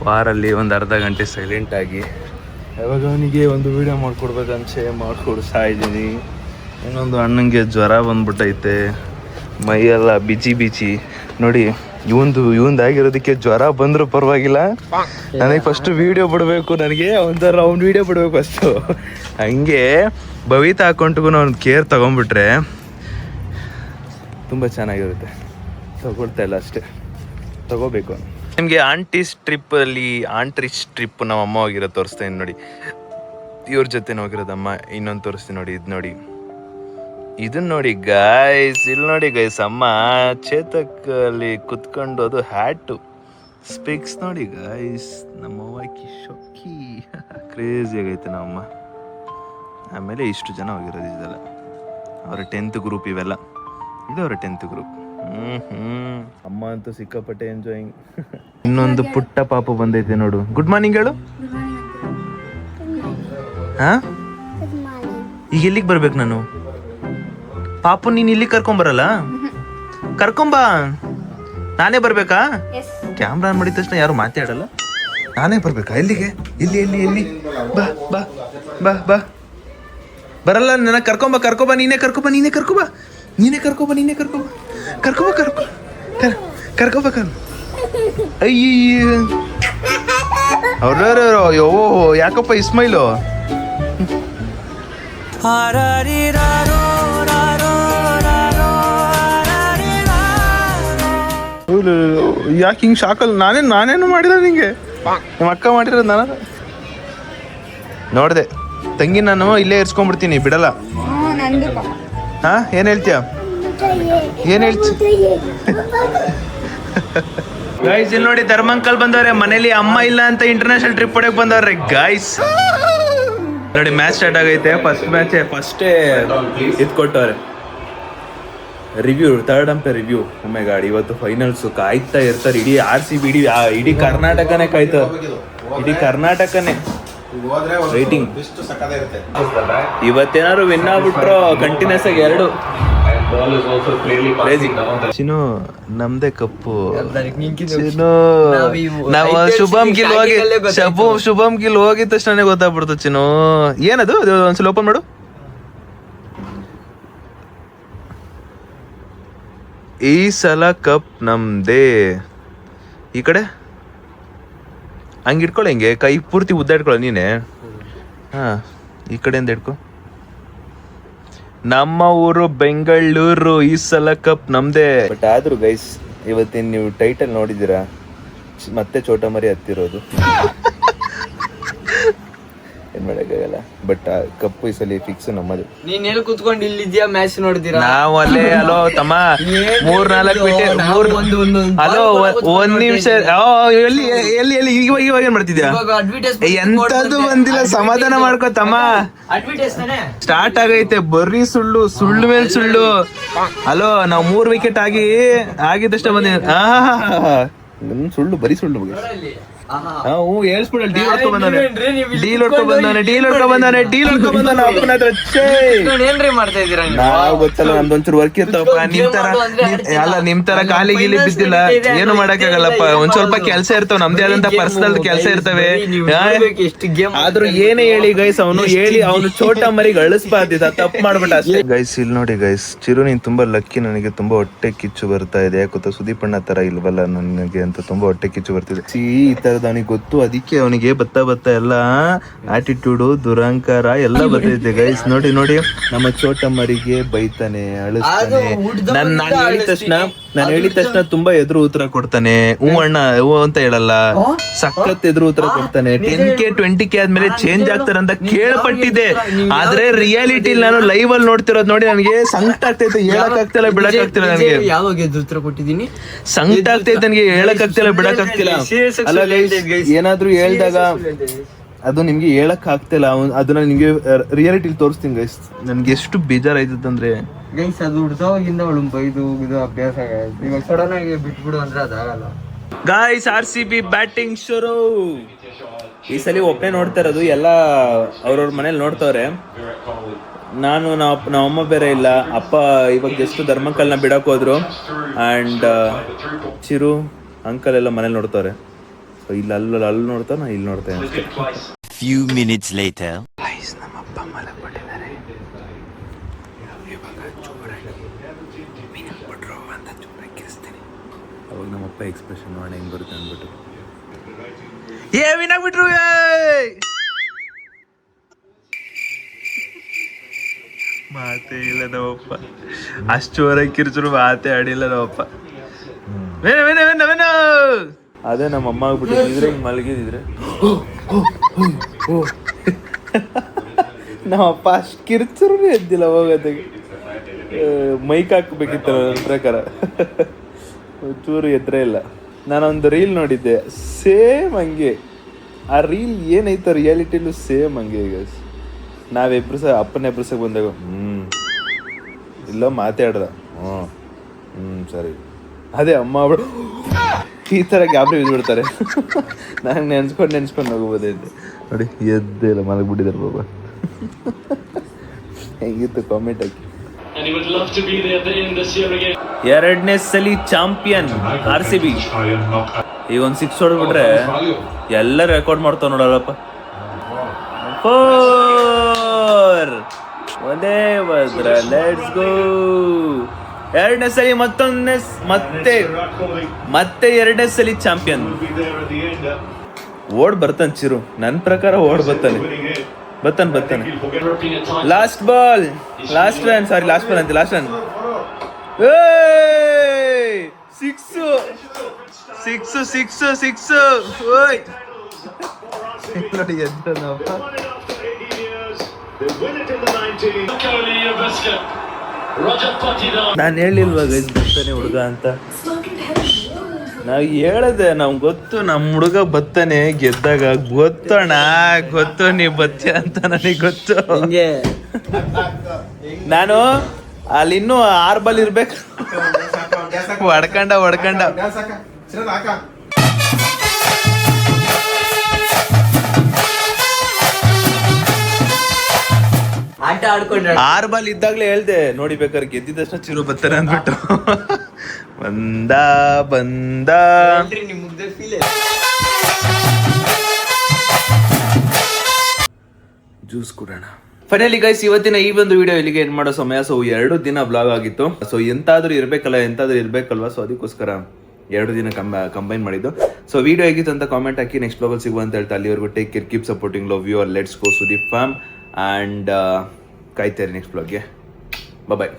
ವಾರಲ್ಲಿ ಒಂದು ಅರ್ಧ ಗಂಟೆ ಸೈಲೆಂಟಾಗಿ ಯಾವಾಗ ಅವನಿಗೆ ಒಂದು ವೀಡಿಯೋ ಮಾಡ್ಕೊಡ್ತಾ ಇದ್ದೀನಿ. ಇನ್ನೊಂದು ಅಣ್ಣಂಗೆ ಜ್ವರ ಬಂದ್ಬಿಟ್ಟೈತೆ, ಮೈಯೆಲ್ಲ ಬಿಚಿ ನೋಡಿ. ಇವಂದಾಗಿರೋದಕ್ಕೆ ಜ್ವರ ಬಂದರೂ ಪರವಾಗಿಲ್ಲ, ನನಗೆ ಫಸ್ಟ್ ವೀಡಿಯೋ ಬಿಡಬೇಕು. ನನಗೆ ಅವ್ನ ವೀಡಿಯೋ ಬಿಡಬೇಕು ಫಸ್ಟು. ಹಂಗೆ ಬಬಿತಾ ಅಕೌಂಟ್ಗೂ ಅವ್ನು ಕೇರ್ ತೊಗೊಂಡ್ಬಿಟ್ರೆ ತುಂಬ ಚೆನ್ನಾಗಿರುತ್ತೆ. ತಗೊಳ್ತಾ ಇಲ್ಲ ಅಷ್ಟೇ, ತಗೋಬೇಕು. ನಿಮಗೆ ಆಂಟೀಸ್ ಟ್ರಿಪ್ ನಮ್ಮ ಅಮ್ಮ ಹೋಗಿರೋ ತೋರಿಸ್ತೀನಿ ನೋಡಿ. ಇವ್ರ ಜೊತೆ ಹೋಗಿರೋದಮ್ಮ. ಇನ್ನೊಂದು ತೋರಿಸ್ತೀನಿ ನೋಡಿ, ಇದು ನೋಡಿ, ಇದನ್ನ ನೋಡಿ ಗೈಸ್. ಇಲ್ಲಿ ನೋಡಿ ಗೈಸ್, ಅಮ್ಮ ಚೇತಕಲ್ಲಿ ಕುತ್ಕೊಂಡು, ಅದು ಹ್ಯಾಟು ಸ್ಪಿಕ್ಸ್ ನೋಡಿ ಗೈಸ್. ನಮ್ಮವ್ವ ಕಿಶೋಕಿ ಕ್ರೇಜಿ ಆಗೈತೆ ನಮ್ಮಮ್ಮ. ಆಮೇಲೆ ಇಷ್ಟು ಜನ ಹೋಗಿರೋದು, ಇದೆಲ್ಲ ಅವರ 10th ಗ್ರೂಪ್. ಇವೆಲ್ಲ ಇದು ಅವರ 10th ಗ್ರೂಪ್. ಅಮ್ಮ ಅಂತೂ ಸಿಕ್ಕಾಪಟ್ಟೆ ಎಂಜಾಯಿಂಗ್. ಇನ್ನೊಂದು ಪುಟ್ಟ ಪಾಪು ಬಂದೈತೆ ನೋಡು. ಗುಡ್ ಮಾರ್ನಿಂಗ್ ಹೇಳು. ಹಾ, ಈಗ ಎಲ್ಲಿಗೆ ಬರ್ಬೇಕು ನಾನು? ಪಾಪು ನೀನ್ ಇಲ್ಲಿ ಕರ್ಕೊಂಬರಲ್ಲ? ಕರ್ಕೊಂಬಾ. ನಾನೇ ಬರ್ಬೇಕಾ? ಕ್ಯಾಮ್ರಾ ಮಾಡಿದ ತಕ್ಷಣ ಯಾರು ಮಾತಾಡಲ್ಲ, ನಾನೇ ಬರ್ಬೇಕಾ? ಎಲ್ಲಿಗೆ? ಎಲ್ಲಿ ಬಾ ಬಾ ಬಾ ಬಾ. ಬರಲ್ಲ, ನನ್ನ ಕರ್ಕೊಂಬ. ನೀನೇ ಕರ್ಕೋಬ. ಅಯ್ಯ ಅವ್ರ ಯಾಕಪ್ಪ ಇಸ್ಮೈಲು? ಯಾಕೆ ಹಿಂಗೆ ಶಾಕಲ್? ನಾನೇನು ಮಾಡಿಲ್ಲ ನಿಂಗೆ, ನಿಮ್ಮ ಅಕ್ಕ ಮಾಡಿರೋದು. ನಾನು ನೋಡಿದೆ ತಂಗಿ, ನಾನು ಇಲ್ಲೇ ಇರ್ಸ್ಕೊಂಡ್ಬಿಡ್ತೀನಿ, ಬಿಡಲ್ಲ. ಹಾ, ಏನ್ ಹೇಳ್ತೀಯ? ಗೈಸ್ ಇಲ್ಲಿ ನೋಡಿ, ಧರ್ಮಂಕಲ್ ಬಂದವ್ರೆ. ಮನೇಲಿ ಅಮ್ಮ ಇಲ್ಲ ಅಂತ ಇಂಟರ್ನ್ಯಾಷನಲ್ ಟ್ರಿಪ್ ಹೊಡಕ್ ಬಂದವ್ರೆ ಗೈಸ್. ನೋಡಿ ಮ್ಯಾಚ್ ಸ್ಟಾರ್ಟ್ ಆಗೈತೆ. ಫಸ್ಟೇ ಇದು ಕೊಟ್ಟವ್ರೆ ರಿವ್ಯೂ, ಥರ್ಡ್ ಅಂಪೈರ್ ರಿವ್ಯೂ. ಒಮ್ಮೆ ಗಾಡಿ ಇವತ್ತು ಫೈನಲ್ಸ್ ಕಾಯ್ತಾ ಇರ್ತಾರೆ. ಇಡೀ RCB, ಇಡೀ ಕರ್ನಾಟಕನೇ ಕಾಯ್ತಾರೆ. ಇಡೀ ಕರ್ನಾಟಕನೇ ರೈಟಿಂಗ್. ಇವತ್ತೇನಾದ್ರು ವಿನ್ ಆಗ್ಬಿಟ್ರು ಕಂಟಿನ್ಯೂಸ್ ಆಗಿ 2 ಚಿನ್ನು ನಮ್ದೇ ಕಪ್ಪು. ಚಿನ್ನು ನಾವು ಶುಭಮ್ ಗಿಲ್ ಹೋಗಿದ ತಕ್ಷಣ ಗೊತ್ತಾಗ್ಬಿಡ್ತು. ಚಿನ್ನು ಏನದು? ಒಂದ್ಸಲ ಓಪನ್ ಮಾಡು. ಈ ಸಲ ಕಪ್ ನಮ್ದೇ. ಈ ಕಡೆ ಹಂಗೆ ಇಟ್ಕೊಳ್ಳೋ, ಹಿಂಗೆ ಕೈ ಪೂರ್ತಿ ಉದ್ದ ಇಟ್ಕೊಳ್ಳೋ ನೀನೆ. ಹಾ, ಈ ಕಡೆಯಿಂದ ಇಟ್ಕೊ. ನಮ್ಮ ಊರು ಬೆಂಗಳೂರು, ಈ ಸಲ ಕಪ್ ನಮ್ದೇ. ಬಟ್ ಆದ್ರೂ ಗೈಸ್, ಇವತ್ತಿನ ನೀವು ಟೈಟಲ್ ನೋಡಿದ್ದೀರಾ, ಮತ್ತೆ ಚೋಟ ಮರಿ ಹತ್ತಿರೋದು. ಏನ್ ಮಾಡಕ್ಕಾಗಲ್ಲ. ಬಟ್ ಕಪ್ಪು ಈ ಸಲ ಫಿಕ್ಸ್ ನಮ್ಮದು. ನೀನ್ ಎಲ್ಲಿ ಕುತ್ಕೊಂಡು ಇಲ್ಲಿದ್ಯಾ ಮ್ಯಾಚ್ ನೋಡ್ತೀರಾ? ನಾವು ಅಲ್ಲೇ. ಹಲೋ ತಮ್ಮ, 3-4 ಹಲೋ, 1 ನಿಮಿಷ. ಎಲ್ಲಿ ಇವಾಗ ಏನ್ ಮಾಡ್ತಿದ್ಯಾ? ಎಂತದ್ದು ಬಂದಿಲ್ಲ, ಸಮಾಧಾನ ಮಾಡ್ಕೋ ತಮ್ಮ. ಸ್ಟಾರ್ಟ್ ಆಗೈತೆ ಬರೀ ಸುಳ್ಳು ಮೇಲೆ ಸುಳ್ಳು. ಹಲೋ, ನಾವು 3 ವಿಕೆಟ್ ಆಗಿದ್ದಷ್ಟೇ ಬಂದಿದೆ. ಸುಳ್ಳು, ಬರೀ ಸುಳ್ಳು. ಹೇಳ್ಸ್ಬಿಡ ಡೀಲ್ ಹೊಡ್ಕೊಂಡ್ ಬಂದಾನೆ ಅಪ್ಪನ ಹತ್ರ. ಏನ್ರಿ ಮಾಡ್ತಾ ಇದೀರಾ ನೀವು? ನಾವ್ ಗೊತ್ತಲ್ಲ ನಮ್ದೊಂಚೂರು ವರ್ಕ್ ಇರ್ತಾವಪ್ಪ. ನಿಮ್ ತರ ಖಾಲಿ ಗೀಲಿ ಬಿದ್ದಿಲ್ಲ, ಏನು ಮಾಡಕ್ಕಾಗಲ್ಲಪ್ಪ. ಒಂದ್ ಸ್ವಲ್ಪ ಕೆಲ್ಸ ಇರ್ತಾವ, ನಮ್ದೇ ಆದಂತ ಪರ್ಸನಲ್ ಕೆಲ್ಸ ಇರ್ತವೆ. ಎಷ್ಟು ಗೇಮ್ ಆದ್ರೂ ಏನೇ ಹೇಳಿ ಗೈಸ್, ಅವನು ಚೋಟ ಮರಿಗೆ ಅಳಿಸ್ಬಾರ್ದಿದ್ದ, ತಪ್ಪು ಮಾಡ್ಬಿಟ್ಟ ಅಷ್ಟೇ. ಗೈಸ್ ಇಲ್ಲಿ ನೋಡಿ ಗೈಸ್, ಚಿರು ನೀನ್ ತುಂಬಾ ಲಕ್ಕಿ. ನನಗೆ ತುಂಬಾ ಹೊಟ್ಟೆ ಕಿಚ್ಚು ಬರ್ತಾ ಇದೆ. ಯಾಕೊತ್ತ ಸುದೀಪ್ ಅಣ್ಣ ತರ ಇಲ್ವಲ್ಲ ನನಗೆ ಅಂತ ತುಂಬಾ ಹೊಟ್ಟೆ ಕಿಚ್ಚು ಬರ್ತಿದೆ. ಈ ತರದ ಅವನಿಗೆ ಗೊತ್ತು, ಅದಕ್ಕೆ ಅವನಿಗೆ ಬತ್ತ ಎಲ್ಲ ಆಟಿಟ್ಯೂಡು, ದುರಂಕಾರ ಎಲ್ಲ ಬರ್ತೈತೆ ಗೈಸ್. ನೋಡಿ ನಮ್ಮ ಚೋಟ ಮರಿಗೆ ಬೈತಾನೆ, ಅಳಿಸ್ತಾನೆ. ನಾನು ಹೇಳಿದ ತಕ್ಷಣ ತುಂಬಾ ಎದುರು ಉತ್ತರ ಕೊಡ್ತಾನೆ. ಹ್ಞೂ ಅಣ್ಣ ಹ್ಞೂ ಅಂತ ಹೇಳಲ್ಲ, ಸಖತ್ ಎದುರು ಉತ್ತರ ಕೊಡ್ತಾನೆ. 10K 20K ಆದ್ಮೇಲೆ ಚೇಂಜ್ ಆಗ್ತಾರೆ ಅಂತ ಕೇಳ್ಪಟ್ಟಿದ್ದೆ. ಆದ್ರೆ ರಿಯಾಲಿಟಿ ನಾನು ಲೈವ್ ಅಲ್ಲಿ ನೋಡ್ತಿರೋದು ನೋಡಿ ನನಗೆ ಸಂಕಟ ಆಗ್ತೈತೆ. ಹೇಳಕ್ ಆಗ್ತಿಲ್ಲ, ಬಿಡಕ್ ಆಗ್ತಿಲ್ಲ ನನಗೆ. ಯಾವಾಗ ಉತ್ತರ ಕೊಟ್ಟಿದ್ದೀನಿ? ಸಂಕಟ ಆಗ್ತೈತೆ ನನಗೆ, ಹೇಳಕ್ ಆಗ್ತಿಲ್ಲ, ಬಿಡಕ್ ಆಗ್ತಿಲ್ಲ. ಅಲ್ಲ ಏನಾದ್ರೂ ಹೇಳ್ದಾಗ ಅದು ನಿಮ್ಗೆ ಹೇಳಕ್ ಆಗ್ತಿಲ್ಲ. ಅದನ್ನ ನಿಮ್ಗೆ ರಿಯಾಲಿಟಿ ತೋರಿಸ್ತೀನಿ ಗೈಸ್. ನನ್ಗೆ ಎಷ್ಟು ಬೇಜಾರಾಯ್ತಂದ್ರೆ ಗೈಸ್, ಅದು ಹುಡ್ದವಾಗಿಂದ ಅವಳು ಬೈದು ಇದು ಅಭ್ಯಾಸ ಆಗೈತೆ. ಇವಾಗ ಸಡನ್ ಆಗಿ ಬಿಟ್ಬಿಡು ಅಂದ್ರೆ ಅದಾಗಲ್ಲ. ಗಾಯ್ಸ್, RCB ಬ್ಯಾಟಿಂಗ್ ಶುರು. ಈ ಸಲ ಒಬ್ಬನೇ ನೋಡ್ತಾ ಇರೋದು, ಎಲ್ಲ ಅವ್ರವ್ರ ಮನೇಲಿ ನೋಡ್ತವ್ರೆ. ನಮ್ಮಮ್ಮ ಬೇರೆ ಇಲ್ಲ. ಅಪ್ಪ ಇವಾಗ ಜಸ್ಟ್ ಧರ್ಮಕ್ಕಲ್ನ ಬಿಡಕ್ ಹೋದ್ರು. ಅಂಡ್ ಚಿರು ಅಂಕಲ್ ಎಲ್ಲ ಮನೇಲಿ ನೋಡ್ತವ್ರೆ. ಸೊ ಇಲ್ಲಿ ಅಲ್ಲಿ ನೋಡ್ತಾ ನಾ ಇಲ್ಲಿ ನೋಡ್ತೇನೆ ಅಷ್ಟೇ. Few minutes later. ನಮ್ಮಪ್ಪ ಮಲಗ್ಬಿಟ್ಟಿದ್ದಾರೆ. ಇವಾಗ ಜೋರಾಗಿ ಮೀನಾಕ್ಬಿಟ್ರು ಅಂತ ಜೋರಾಗಿ ಕಿರಿಸ್ತೀನಿ. ಅವಾಗ ನಮ್ಮಪ್ಪ ಎಕ್ಸ್ಪ್ರೆಷನ್ ನೋಡಿ ಹೆಂಗ್ ಬರುತ್ತೆ ಅಂದ್ಬಿಟ್ಟು, ಮೀನಾಕ್ಬಿಟ್ರು ಮಾತೇ ಇಲ್ಲ ನಮ್ಮಪ್ಪ. ಅಷ್ಟು ಜೋರಾಗಿ ಕಿರ್ಚರು ಮಾತೇ ಆಡಿಲ್ಲ ನಮ್ಮಪ್ಪ. ಅದೇ ನಮ್ಮ ಅಮ್ಮ ಆಗ್ಬಿಟ್ಟಿದ್ರೆ ಹಿಂಗೆ ಮಲಗಿದ್ರೆ ನಮ್ಮಪ್ಪ ಅಷ್ಟು ಕಿರ್ಚರು ಎದ್ದಿಲ್ಲ. ಹೋಗೋದಕ್ಕೆ ಮೈಕ್ ಹಾಕ್ಬೇಕಿತ್ತು ನನ್ನ ಪ್ರಕಾರ. ಚೂರು ಎದ್ರೆ ಇಲ್ಲ. ನಾನೊಂದು ರೀಲ್ ನೋಡಿದ್ದೆ, ಸೇಮ್ ಹಂಗೆ. ಆ ರೀಲ್ ಏನೈತ ರಿಯಾಲಿಟಿಲೂ ಸೇಮ್ ಹಂಗೆ. ಈಗ ನಾವೆಬ್ರು ಅಪ್ಪನ ಎಬ್ರಸಕ್ಕೆ ಬಂದಾಗ ಇಲ್ಲ ಮಾತಾಡ್ದ, ಸರಿ. ಅದೇ ಅಮ್ಮ ಅವಳು ಈ ಥರ ಗ್ಯಾಬ್ರಿ ಬಿದ್ಬಿಡ್ತಾರೆ. ನಾನು ನೆನ್ಸ್ಕೊಂಡು ಹೋಗ್ಬೋದೈತೆ ನೋಡಿ. ಎದ್ದಿಲ್ಲ, ಮಲಗ್ಬಿಟ್ಟಿದ್ದಾರೆ ಬಾಬಾ. ಹೆಂಗಿತ್ತು ಕಾಮೆಂಟ್ ಹಾಕಿ. ಎರಡನೇ ಸಲ ಚಾಂಪಿಯನ್ RCB. ಈಗ ಒಂದು 6 ಹೊಡ್ಬಿಟ್ರೆ ಎಲ್ಲ ರೆಕಾರ್ಡ್ ಮಾಡ್ತಾವ ನೋಡಲ್ಲಪ್ಪ. 4 ಒಂದೇ ಭದ್ರ. Let's go. ಎರಡನೇ ಸಲ ಮತ್ತೆ ಎರಡನೇ ಸಲ ಚಾಂಪಿಯನ್. ಓಡ್ ಬರ್ತಾನೆ ಚಿರು, ನನ್ನ ಪ್ರಕಾರ ಓಡ್ ಬರ್ತಾನೆ. Last ball last run. 6 ಓಯ್ ನೋಡಿ ಎದ್ದು ನಾನು ಹೇಳಿಲ್ವಾ ಗೈಸ್ ಬರ್ತಾನೆ ಹುಡುಗ ಅಂತ. ನಾವು ಹೇಳದೆ, ನಮ್ಗೆ ಗೊತ್ತು ನಮ್ಮ ಹುಡುಗ ಬತ್ತಾನೆ ಗೆದ್ದಾಗ. ಗೊತ್ತು ನೀ ಬತ್ತೀಯ ಅಂತ ನನಗೆ ಗೊತ್ತು. ನಾನು ಅಲ್ಲಿ ಇನ್ನೂ 6 ಬಾಲ್ ಇರ್ಬೇಕು. ಹೊಡ್ಕಂಡ ಆಟ ಆಡ್ಕೊಂಡ್ರೆ 6 ಬಾಲ್ ಇದ್ದಾಗ್ಲೇ ಹೇಳ್ದೆ ನೋಡಿ, ಬೇಕಾದ್ರೆ ಗೆದ್ದಿದ ತಕ್ಷಣ ಚಿರು ಬರ್ತಾರೆ ಅಂದ್ಬಿಟ್ಟು. ಬಂದ ಜ್ಯೂಸ್ ಕುಡೋಣ. ಫೈನಲಿ ಗೈಸ್, ಇವತ್ತಿನ ಈ ಒಂದು ವಿಡಿಯೋ ಇಲ್ಲಿಗೆ ಎಂಡ್ ಮಾಡೋ ಸಮಯ. ಸೊ 2 ದಿನ ಬ್ಲಾಗ್ ಆಗಿತ್ತು. ಸೊ ಎಂತಾದ್ರೂ ಇರ್ಬೇಕಲ್ವಾ. ಸೊ ಅದಕ್ಕೋಸ್ಕರ 2 ದಿನ ಕಂಬೈನ್ ಮಾಡಿದ್ದು. ಸೊ ವಿಡಿಯೋ ಹೇಗಿತ್ತು ಅಂತ ಕಾಮೆಂಟ್ ಹಾಕಿ. ನೆಕ್ಸ್ಟ್ ಬ್ಲಾಗಲ್ಲಿ ಸಿಗುವ ಅಂತ ಹೇಳ್ತಾ ಅಲ್ಲಿವರೆಗೂ take care, keep supporting, love you all. Let's go Sudeep fam. And ಕಾಯ್ತಾರೆ ನೆಕ್ಸ್ಟ್ ಬ್ಲಾಗ್ಗೆ. ಬಾಯ್.